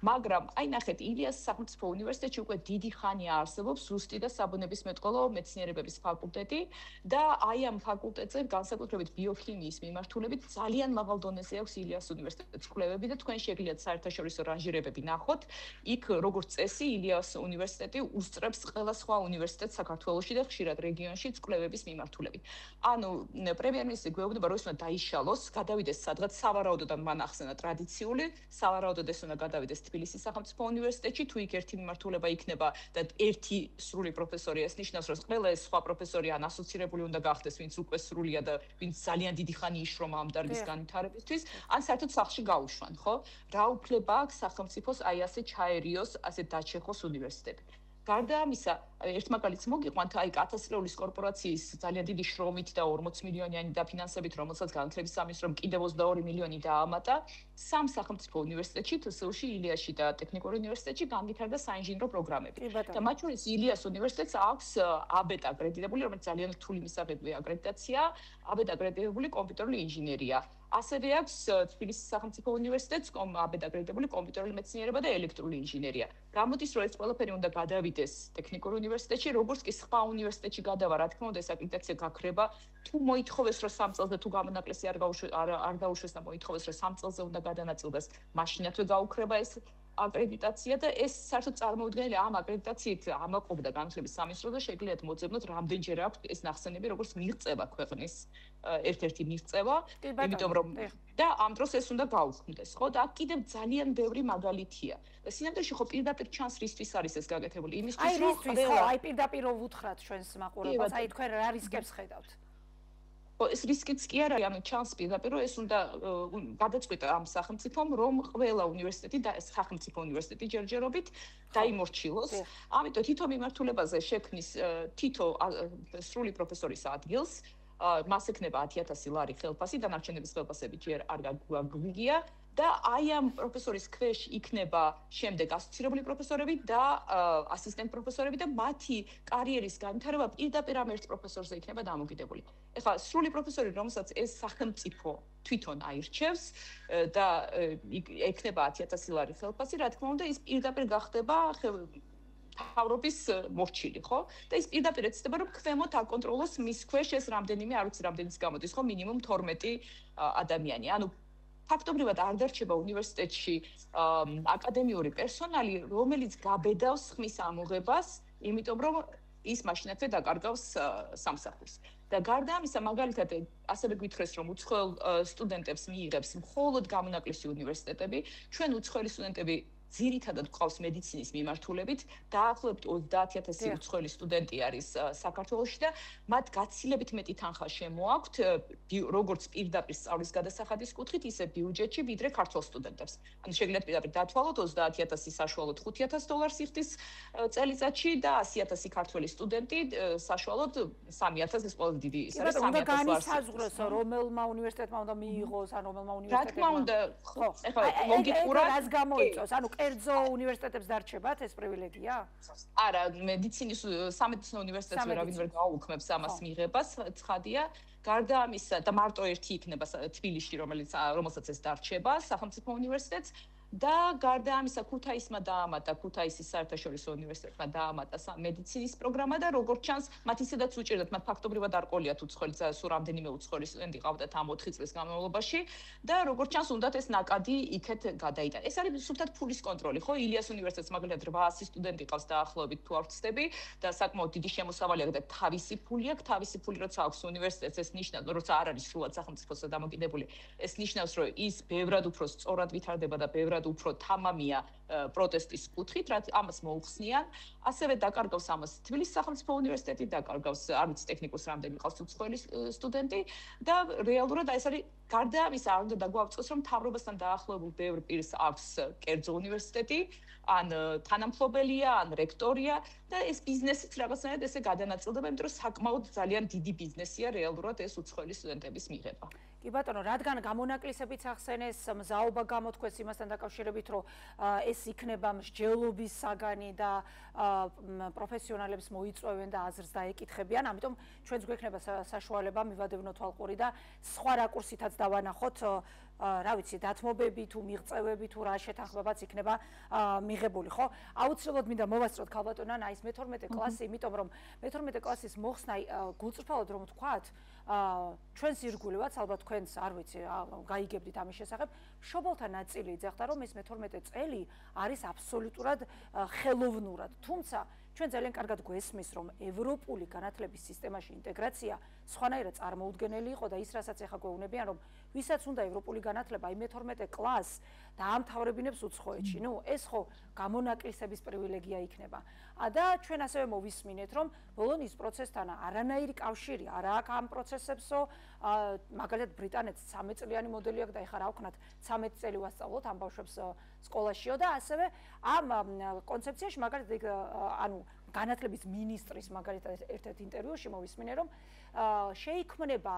მაგრამ აი ნახეთ, ილიას სახელმწიფო უნივერსიტეტში უკვე დიდი ხანია არსებობს ზუსტი და საბუნებისმეტყველო მეცნიერებების ფაკულტეტი და აი ამ ფაკულტეტზე განსაკუთრებით ბიოქიმიის მიმართულებით ძალიან მაღალ დონეზე აქვს ილიას უნივერსიტეტის კვლევები და თქვენ შეგიძლიათ საერთაშორისო რანჟირებები ნახოთ. იქ როგორც წესი ილიას უნივერსიტეტი უსწრებს ყველა სხვა უნივერსიტეტს საქართველოში და ხშირად რეგიონშიც კვლევების მიმართულებით. ანუ პრემიერ-მინისტრი გვეუბნება რომ ის უნდა დაიშალოს, გადავიდეს სადღაც სავარაუდოდან მან ახსენა ტრადიციული, სავარაუდოდ ეს უნდა გადავიდეს თბილისის სახელმწიფო უნივერსიტეტში, თუ იქ ერთი მიმართულება იქნება და ერთი სრული პროფესორი, ეს ნიშნავს რომ ყველა ეს სხვა პროფესორი ან ასოცირებული უნდა გახდეს, ვინც უკვე სრულია და ვინც ძალიან დიდი ხანი იშრომა ამ დარგის განვითარებისთვის, ან საერთოდ სახლში გაუშვან, ხო? რა უფლება აქვს სახელმწიფოს აი ასე ჩაერიოს, ასე დაჩეხოს უნივერსიტეტი. გარდა ამისა, ერთ მაგალითს მოგიყვანთ, აი კათასტროლის კორპორაციის ძალიან დიდი შრომით და 40 მილიონიანი დაფინანსებით, რომელსაც განათლების სამინისტრომ კიდევ 22 მილიონი დაამატა, სამ სახელმწიფო უნივერსიტეტში, თსუ-ში, ილიასში და ტექნიკურ უნივერსიტეტში განვითარდა საინჟინრო პროგრამები. და მათ შორის ილიას უნივერსიტეტს აქვს აბეტ აკრედიტებული, რომელიც ძალიან რთული მისაღებია აკრედიტაცია, აბეტ აკრედიტებული კომპიუტერული ინჟინერია. ასევე აქვს თბილისის სახელმწიფო უნივერსიტეტს აბეტ აკრედიტებული კომპიუტერული მეცნიერება და ელექტრული ინჟინერია. გამოდის რომ ეს ყველაფერი უნდა გადავიდეს ტექნიკურ უნივერსიტეტში, როგორც კი სხვა უნივერსიტეტში გადავა, რა თქმა უნდა, ეს აკრედიტაცია გაქრება, თუ მოითხოვეს რომ 3 წელს და თუ გამონაკლისი არ დაუშვეს და მოითხოვეს რომ 3 წელზე უნდა გადანაწილდეს, მაშინათვე გაუქრება ეს აკრედიტაცია და ეს საერთოდ წარმოუდგენელი ამ აკრედიტაციით ამაყობდა განათლების სამინისტრო და შეგიძლიათ მოძებნოთ რამდენჯერ აქვს ეს ნახსენები როგორც მიღწევა ქვეყნის ერთ-ერთი მიღწევა, იმიტომ რომ და ამ დროს ეს უნდა გაუქმდეს, ხო? და აქ კიდევ ძალიან ბევრი მაგალითია. სინამდვილეში ხო პირდაპირ ჩანს რისთვის არის ეს გაკეთებული? იმისთვის რომ აი პირდაპირ ვუთხრათ ჩვენს მაყურებელს, აი თქვენ რა რისკებს ხედავთ? ეს რისკიც კი არ არის, ანუ ჩანს პირდაპირ რომ ეს უნდა გადაწყვიტა ამ სახელმწიფომ რომ ყველა უნივერსიტეტი და სახელმწიფო უნივერსიტეტი ჯერჯერობით დაიმორჩილოს. ამიტომ თითო მიმართულებაზე შექმნის თითო სრული პროფესორის ადგილს მას ექნება 10,000 ლარი ხელფასი, დანარჩენების ხელფასები ჯერ არ გაგვიგია და აი ამ პროფესორის ქვეშ იქნება შემდეგ ასოცირებული პროფესორები და ასისტენტ პროფესორები და მათი კარიერის განვითარება პირდაპირ ამ ერთ პროფესორზე იქნება დამოკიდებული. ეხლა სრული პროფესორი, რომელსაც ეს სახელმწიფო თვითონ აირჩევს და ექნება 10,000 ლარი ხელფასი, რა თქმა უნდა, ის პირდაპირ გახდება თავრობის მორჩილი, ხო? და ის პირდაპირ ეცდება, რომ ქვემოთ აკონტროლოს მის ქვეშ ეს რამდენიმე, არ ვიცი, რამდენის გამოდის, ხო, მინიმუმ 12 ადამიანი. ანუ ფაქტობრივად არ დარჩება უნივერსიტეტში აკადემიური პერსონალი, რომელიც გაბედავს ხმის ამოღებას, იმიტომ რომ ის მაშინ აქვე დაკარგავს სამსახურს. და გარდა ამისა, მაგალითად, ასევე გითხრეს, რომ უცხოელ სტუდენტებს მიიღებს მხოლოდ გამონაკლისი უნივერსიტეტები, ჩვენ უცხოელი სტუდენტები ძირითადად გვყავს მედიცინის მიმართულებით, დაახლოებით 30,000 უცხოელი სტუდენტი არის საქართველოში და მათ გაცილებით მეტი თანხა შემოაქვთ, როგორც პირდაპირ სწავლის გადასახადის კუთხით, ისე ბიუჯეტში, ვიდრე ქართველ სტუდენტებს. ანუ შეგიძლიათ პირდაპირ დათვალოთ 30,000 საშუალოდ $5,000 იხდის წელიწადში და 100,000 ქართველი სტუდენტი საშუალოდ 3,000 ეს ყველაზე დიდი ის არის 3,000 და განისაზღვროს რომელმა უნივერსიტეტმა უნდა მიიღოს, ან რომელმა უნივერსიტეტმა. რა თქმა უნდა, ხო, ეხლა ლოგიკურად რას გამოიწვევს? ანუ კერძო უნივერსიტეტებს დარჩებათ ეს პრივილეგია? არა, მედიცინის სამედიცინო უნივერსიტეტს ვერავინ ვერ გააუქმებს ამას მიღებას, ცხადია. გარდა ამისა და მარტო ერთი იქნება თბილისში, რომელსაც ეს დარჩება, სახელმწიფო უნივერსიტეტს და გარდა ამისა ქუთაისმა დაამატა ქუთაისის საერთაშორისო უნივერსიტეტმა დაამატა მედიცინის პროგრამა და როგორც ჩანს, მათ ისედაც უჭირდათ, მათ ფაქტობრივად არ ყოლიათ უცხოელი, სულ რამდენიმე უცხოელი სტუდენტი ყავდათ ამ 4 წლის განმავლობაში და როგორც ჩანს, უნდათ ეს ნაკადი იქეთ გადაიტანეს. ეს არის სულთად ფულის კონტროლი, ხო? ილიას უნივერსიტეტს მაგალითად 800 სტუდენტი ყავს დაახლოებით თუ არ ვცდები და საკმაოდ დიდი შემოსავალი აქვს და თავისი ფული აქვს, თავისი ფული როცა აქვს უნივერსიტეტს, ეს ნიშნავს, როცა არ არის სრულად სახელმწიფოსა დამოკიდებული, ეს ნიშნავს, რომ ის ბევრად უფრო სწორად ვითარდება და ბევრად უფრო თამამია პროტესტის კუთხით, რაც ამას მოუხსნიან. ასევე დაკარგავს ამას თბილისის სახელმწიფო უნივერსიტეტი, დაკარგავს არ ვიცი ტექნიკურს რამდენი ყავს უცხოელი სტუდენტი და რეალურად ეს არის გარდა ამისა არ უნდა დაგვაწყოს, რომ მთავრობასთან დაახლოებულ ბევრ პირს აქვს კერძო უნივერსიტეტი, ან თანამფლობელია, ან რექტორია და ეს ბიზნესიც რაღაცნაირად ესე გადანაწილდება, იმიტომ რომ საკმაოდ ძალიან დიდი ბიზნესია რეალურად ეს უცხოელი სტუდენტების მიღება. კი ბატონო, რადგან გამონაკლისებიც ახსენეს, მზაობა გამოთქვეს იმასთან დაკავშირებით, რომ ეს იქნება მსჯელობის საგანი და პროფესიონალებს მოიწვევენ და აზრს დაეკითხებიან, ამიტომ ჩვენც გვექნება საშუალება მივადევნოთ თვალყური და სხვა რაკურსითაც დავანახოთ, რა ვიცი, დათმობები თუ მიღწევები თუ რა შეთანხმებაც იქნება მიღებული, ხო? აუცილებლად მინდა მოვასწროთ ქალბატონო ანა, ის მე-12 კლასი, იმიტომ რომ მე-12 კლასის მოხსნა გულწრფელად რომ ვთქვათ, ჩვენს ირგვლივაც ალბათ თქვენს არ ვიცი, გაიგებდით ამის შესახებ, მშობელთა ნაწილი იძახდა, რომ ეს მე-12 წელი არის აბსოლუტურად ხელოვნურად. თუმცა ჩვენ ძალიან კარგად გვესმის, რომ ევროპული განათლების სისტემაში ინტეგრაცია სხვანაირად წარმოუდგენელი იყო და ის, რასაც ახლა გვეუბნებიან, რომ ვისაც უნდა ევროპული განათლება, აი მე-12 კლასს დაამთავრებინებს უცხოეთში. ნუ ეს ხო გამონაკლისების პრივილეგია იქნება. და ჩვენ ასევე მოვისმინეთ, რომ ბოლონის პროცესთან არანაირი კავშირი არ აქვს ამ პროცესებსო, მაგალითად ბრიტანეთს 13 წლიანი მოდელი აქვს და ეხლა რა ვქნათ 13 წელი ვასწავლოთ ამ ბავშვებს სკოლაშიო და ასევე ამ კონცეფციაში მაგალითად ანუ განათლების მინისტრის მაგალითად ერთ-ერთ ინტერვიუში მოვისმინე, რომ შეიქმნება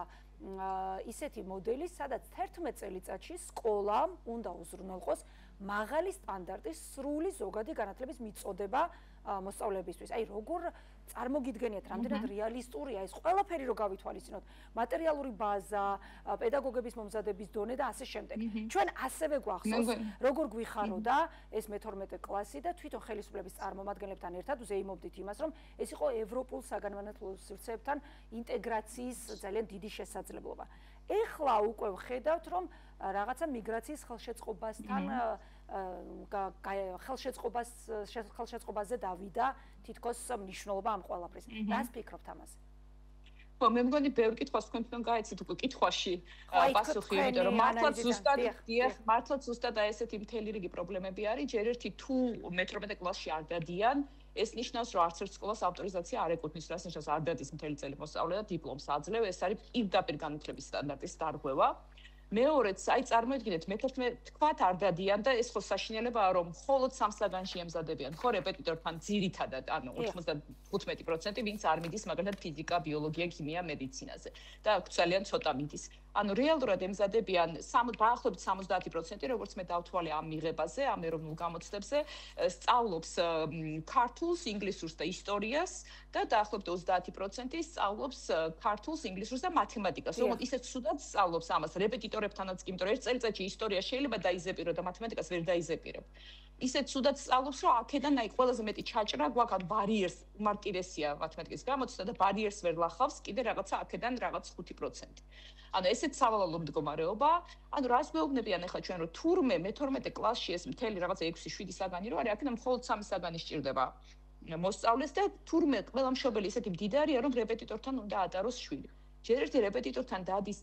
ისეთი მოდელი, სადაც 11 წელიწადში სკოლამ უნდა უზრუნველყოს მაღალი სტანდარტის სრული ზოგადი განათლების მიწოდება მოსწავლეებისთვის. აი როგორ წარმოგიდგენიათ, რამდენად რეალისტურია ეს ყველაფერი რო გავითვალისწინოთ, მატერიალური ბაზა, პედაგოგების მომზადების დონე და ასე შემდეგ. ჩვენ ასევე გვახსოვს, როგორ გვიხაროდა ეს მე-12 კლასი და თვითონ ხელისუფლების წარმომადგენლებთან ერთად ვზეიმობდით იმას, რომ ეს იყო ევროპულ საგანმანათლებლო სივრცეებთან ინტეგრაციის ძალიან დიდი შესაძლებლობა. ეხლა უკვე ვხედავთ, რომ რაღაცა მიგრაციის ხელშეწყობასთან ხელშეწყობაზე დავიდა თითქოს მნიშვნელობა ამ ყველაფრის. რას ფიქრობთ ამაზე? მე მგონი ბევრი კითხვას თქვენ თვითონ გაიცით უკვე კითხვაში პასუხი, იმიტომ რომ მართლაც ზუსტად ესეთი მთელი რიგი პრობლემები არის, ჯერ ერთი თუ მე-18 კლასში არ დადიან, ეს ნიშნავს, რომ არც ერთ სკოლას ავტორიზაცია არ ეკუთვნის, რაც ნიშნავს არ დადის მთელი წელი მოსწავლე და დიპლომს აძლევ, ეს არის პირდაპირ განათლების სტანდარტის დარღვევა. მეორეც, აი წარმოიდგინეთ, მე-11 თქვათ არ დადიან და ეს ხო საშინელებაა, რომ მხოლოდ 3 საგანში ემზადებიან, ხო რეპეტიტორთან ძირითადად, ანუ 95%, ვინც არ მიდის მაგალითად ფიზიკა, ბიოლოგია, ქიმია, მედიცინაზე და ძალიან ცოტა მიდის. ანუ რეალურად ემზადებიან დაახლოებით 70%, როგორც მე დავთვალე ამ მიღებაზე, ამ ეროვნულ გამოცდებზე, სწავლობს ქართულს, ინგლისურს და ისტორიას და დაახლოებით 30% სწავლობს ქართულს, ინგლისურს და მათემატიკას. როგორც ისეთ სუდად სწავლობს ამას რეპეტიტორებთანაც, იმიტომ რომ ერთ წელიწადში ისტორია შეიძლება დაიზეპირო და მათემატიკას ვერ დაიზეპირებ. ისეთ სუდად სწავლობს, რომ აქედან აი ყველაზე მეტი ჩაჭრა გვაქვს ბარიერს, უმარტივესია მათემატიკის გამოცდა და ბარიერს ვერ ლახავს, კიდე რაღაცა აქედან რაღაც 5%. ანუ ესეც სავალალო მდგომარეობა, ანუ რას მეუბნებიან ახლა ჩვენ რომ თურმე მე-12 კლასში ეს მთელი რაღაცა 6-7 საგანი რო არის, აქედან მხოლოდ 3 საგანი სჭირდება მოსწავლეს და თურმე ყველა მშობელი ისეთი მდიდარია, რომ რეპეტიტორთან უნდა ატაროს შვილი. ჯერ ერთი რეპეტიტორთან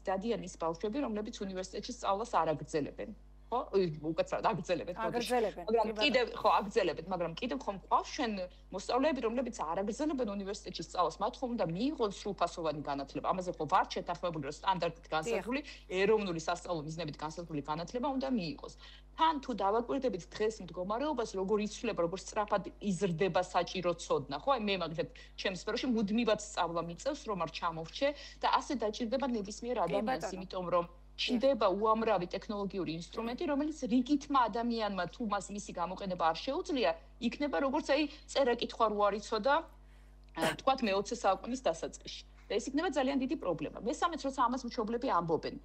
დადიან ის ბავშვები, რომლებიც უნივერსიტეტში სწავლას არ აგრძელებენ. ხო, უკაცრავად აგრძელებენ, მაგრამ კიდევ ხო აგრძელებენ, მაგრამ კიდევ ხომ ყავს ჩვენ მოსწავლეები, რომლებიც არ აგრძელებენ უნივერსიტეტში სწავლას, მათ ხომ უნდა მიიღონ სრულფასოვანი განათლება. ამაზე ხო ვართ შეთანხმებული, რომ სტანდარტით განსაზღვრული ეროვნული სასწავლო მიზნებით განსაზღვრული განათლება უნდა მიიღოს. თან თუ დავაკვირდებით დღეს მდგომარეობას, როგორ იცვლება, როგორ სწრაფად იზრდება საჭირო ცოდნა, ხო? აი მე მაგალითად ჩემს სფეროში მუდმივად სწავლა მიწევს, რომ არ ჩამოვრჩე და ასე დაჭირდება ნებისმიერ ადამიანს, იმიტომ რომ ჩნდება უამრავი ტექნოლოგიური ინსტრუმენტი, რომელიც რიგითმა ადამიანმა თუ მას მისი გამოყენება არ შეუძლია, იქნება როგორც აი წერა-კითხვა რო არ იცოდა, თქვათ მე-20 საუკუნის დასაწყისში. და ეს იქნება ძალიან დიდი პრობლემა. მესამეც, როცა ამას მშობლები ამბობენ.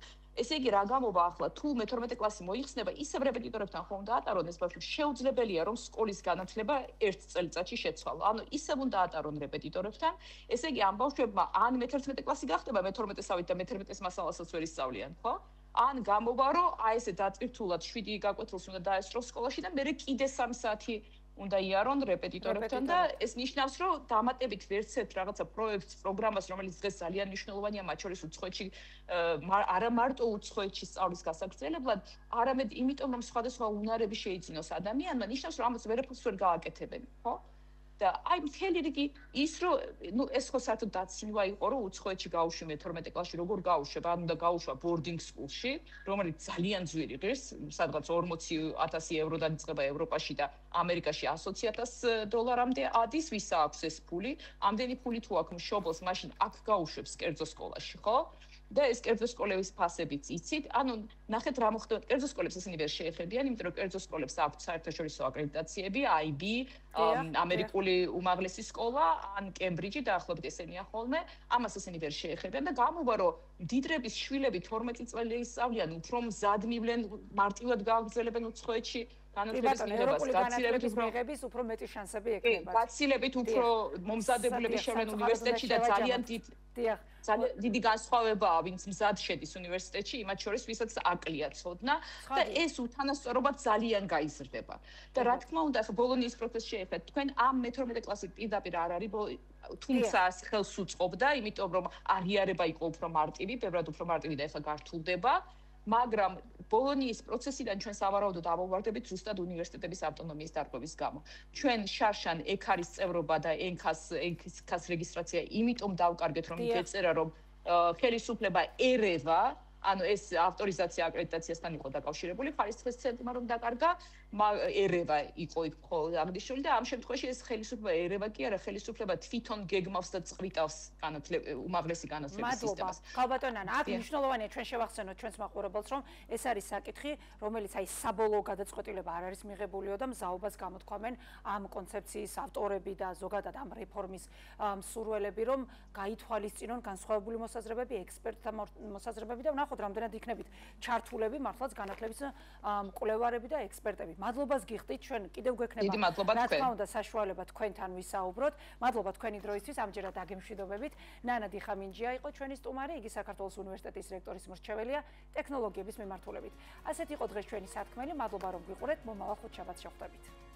ესე იგი, რა გამოვა ახლა, თუ მე-12 კლასი მოიხსნება, ისევ რეპეტიტორებთან ხომ დაატარონ ეს ბავშვი, შეუძლებელია რომ სკოლის განათლება ერთ წელიწადში შეცვალო. ანუ ისევ უნდა ატარონ რეპეტიტორებთან. ესე იგი, ამ ბავშვებმა ან მე-11 კლასი გახდება, მე-12-ავით და მე-11-ის მასალასაც ვერ ისწავლიან, ხო? ან გამოვა, რომ აი ესე დაწირთულად 7 გაკვეთილს უნდა დაესწროს სკოლაში და მერე კიდე 3 საათი უნდა იარონ რეპეტიტორებთან და ეს ნიშნავს, რომ დამატებით ვერცერთ რაღაცა პროექტს, პროგრამას, რომელიც დღეს ძალიან მნიშვნელოვანია, მათ შორის უცხოეთში, არა მარტო უცხოეთში სწავლის გასაგრძელებლად, არამედ იმიტომ, რომ სხვადასხვა უნარები შეიძინოს ადამიანმა, ნიშნავს, რომ ამას ვერაფერს ვერ გააკეთებენ, ხო? და აი მთელი რიგი ის რომ ნუ ეს ხო საერთოდ დაცინვა იყო რომ უცხოეთში გაუშვი მე-12 კლასში როგორ გაუშვებ ან უნდა გაუშვა ბორდინგ სკულში რომელიც ძალიან ძვირი ღირს სადღაც 40,000 ევრო დაიწყება ევროპაში და ამერიკაში 120,000 დოლარამდე ადის ვის აქვს ეს ფული ამდენი ფული თუ აქვს მშობელს მაშინ აქ გაუშვებს კერძო სკოლაში ხო და ეს კერძო სკოლების ფასებიც იცით, ანუ ნახეთ რა მოხდება კერძო სკოლებს ისინი ვერ შეეხებიან, იმიტომ რომ კერძო სკოლებს აქვს საერთაშორისო აკრედიტაციები, IB, ამერიკული უმაღლესი სკოლა, ან კემბრიჯი დაახლოებით ესენია ხოლმე, ამას ისინი ვერ შეეხებიან და გამოვა რომ მდიდრების შვილები 12 წელი ისწავლიან, უფრო მზად მივლენ, მარტივად გააგრძელებენ უცხოეთში განათლების მიღებას, გაცილებით უფრო მეტი შანსები ექნებათ. გაცილებით უფრო მომზადებულები შევლენ უნივერსიტეტში და ძალიან დიდი განსხვავებაა, ვინც მზად შედის უნივერსიტეტში, იმათ შორის, ვისაც აკლია ცოდნა და ეს უთანასწორობა ძალიან გაიზრდება. და რა თქმა უნდა, ახლა ბოლონიის პროცესში ეხლა თქვენ ამ მე-12 კლასის პირდაპირ არ არის, თუმცა ხელს უწყობდა, იმიტომ რომ აღიარება იყო უფრო მარტივი, ბევრად უფრო მარტივი და ახლა გართულდება. მაგრამ ბოლონიის პროცესიდან ჩვენ სავარაუდოდ ამოვარდებით ზუსტად უნივერსიტეტების ავტონომიის დარღვევის გამო. ჩვენ შარშან ECAR-ის წევრობა და ENCAS რეგისტრაცია იმიტომ დავკარგეთ, რომ ეწერა, რომ ხელისუფლება ერევა, ანუ ეს ავტორიზაცია აკრედიტაციასთან იყო დაკავშირებული, ხარისხის ცენტრმა რომ დაკარგა, ერევა იყო იქ აღნიშნული და ამ შემთხვევაში ეს ხელისუფლება ერევა კი არა, ხელისუფლება თვითონ გეგმავს და წყვიტავს უმაღლესი განათლების სისტემას. მადლობა. ქალბატონანა, აქ მნიშვნელოვანია ჩვენ შევახსენოთ ჩვენს მაყურებელს, რომ ეს არის საკითხი, რომელიც აი საბოლოო გადაწყვეტილება არ არის მიღებულიო და მზაობას გამოთქვამენ ამ კონცეფციის ავტორები და ზოგადად ამ რეფორმის მსურველები, რომ გაითვალისწინონ განსხვავებული მოსაზრებები, ექსპერტთა მოსაზრებები და ვნახოთ ნახოთ რამდენად იქნებით ჩართულები მართლაც განათლების მკვლევარები და ექსპერტები. მადლობას გიხდით, ჩვენ კიდევ გვექნება რა თქმა უნდა საშუალება თქვენთან ვისაუბროთ. მადლობა თქვენი დროისთვის, ამჯერად აგემშვიდობებით. ნანა დიხამინჯია იყო ჩვენი სტუმარი, იგი საქართველოს უნივერსიტეტის რექტორის მრჩეველია ტექნოლოგიების მიმართულებით. ასეთ იყო დღეს ჩვენი სათქმელი, მადლობა რომ გვიყურეთ, მომავალ ხუთშაბათს შევხვდებით.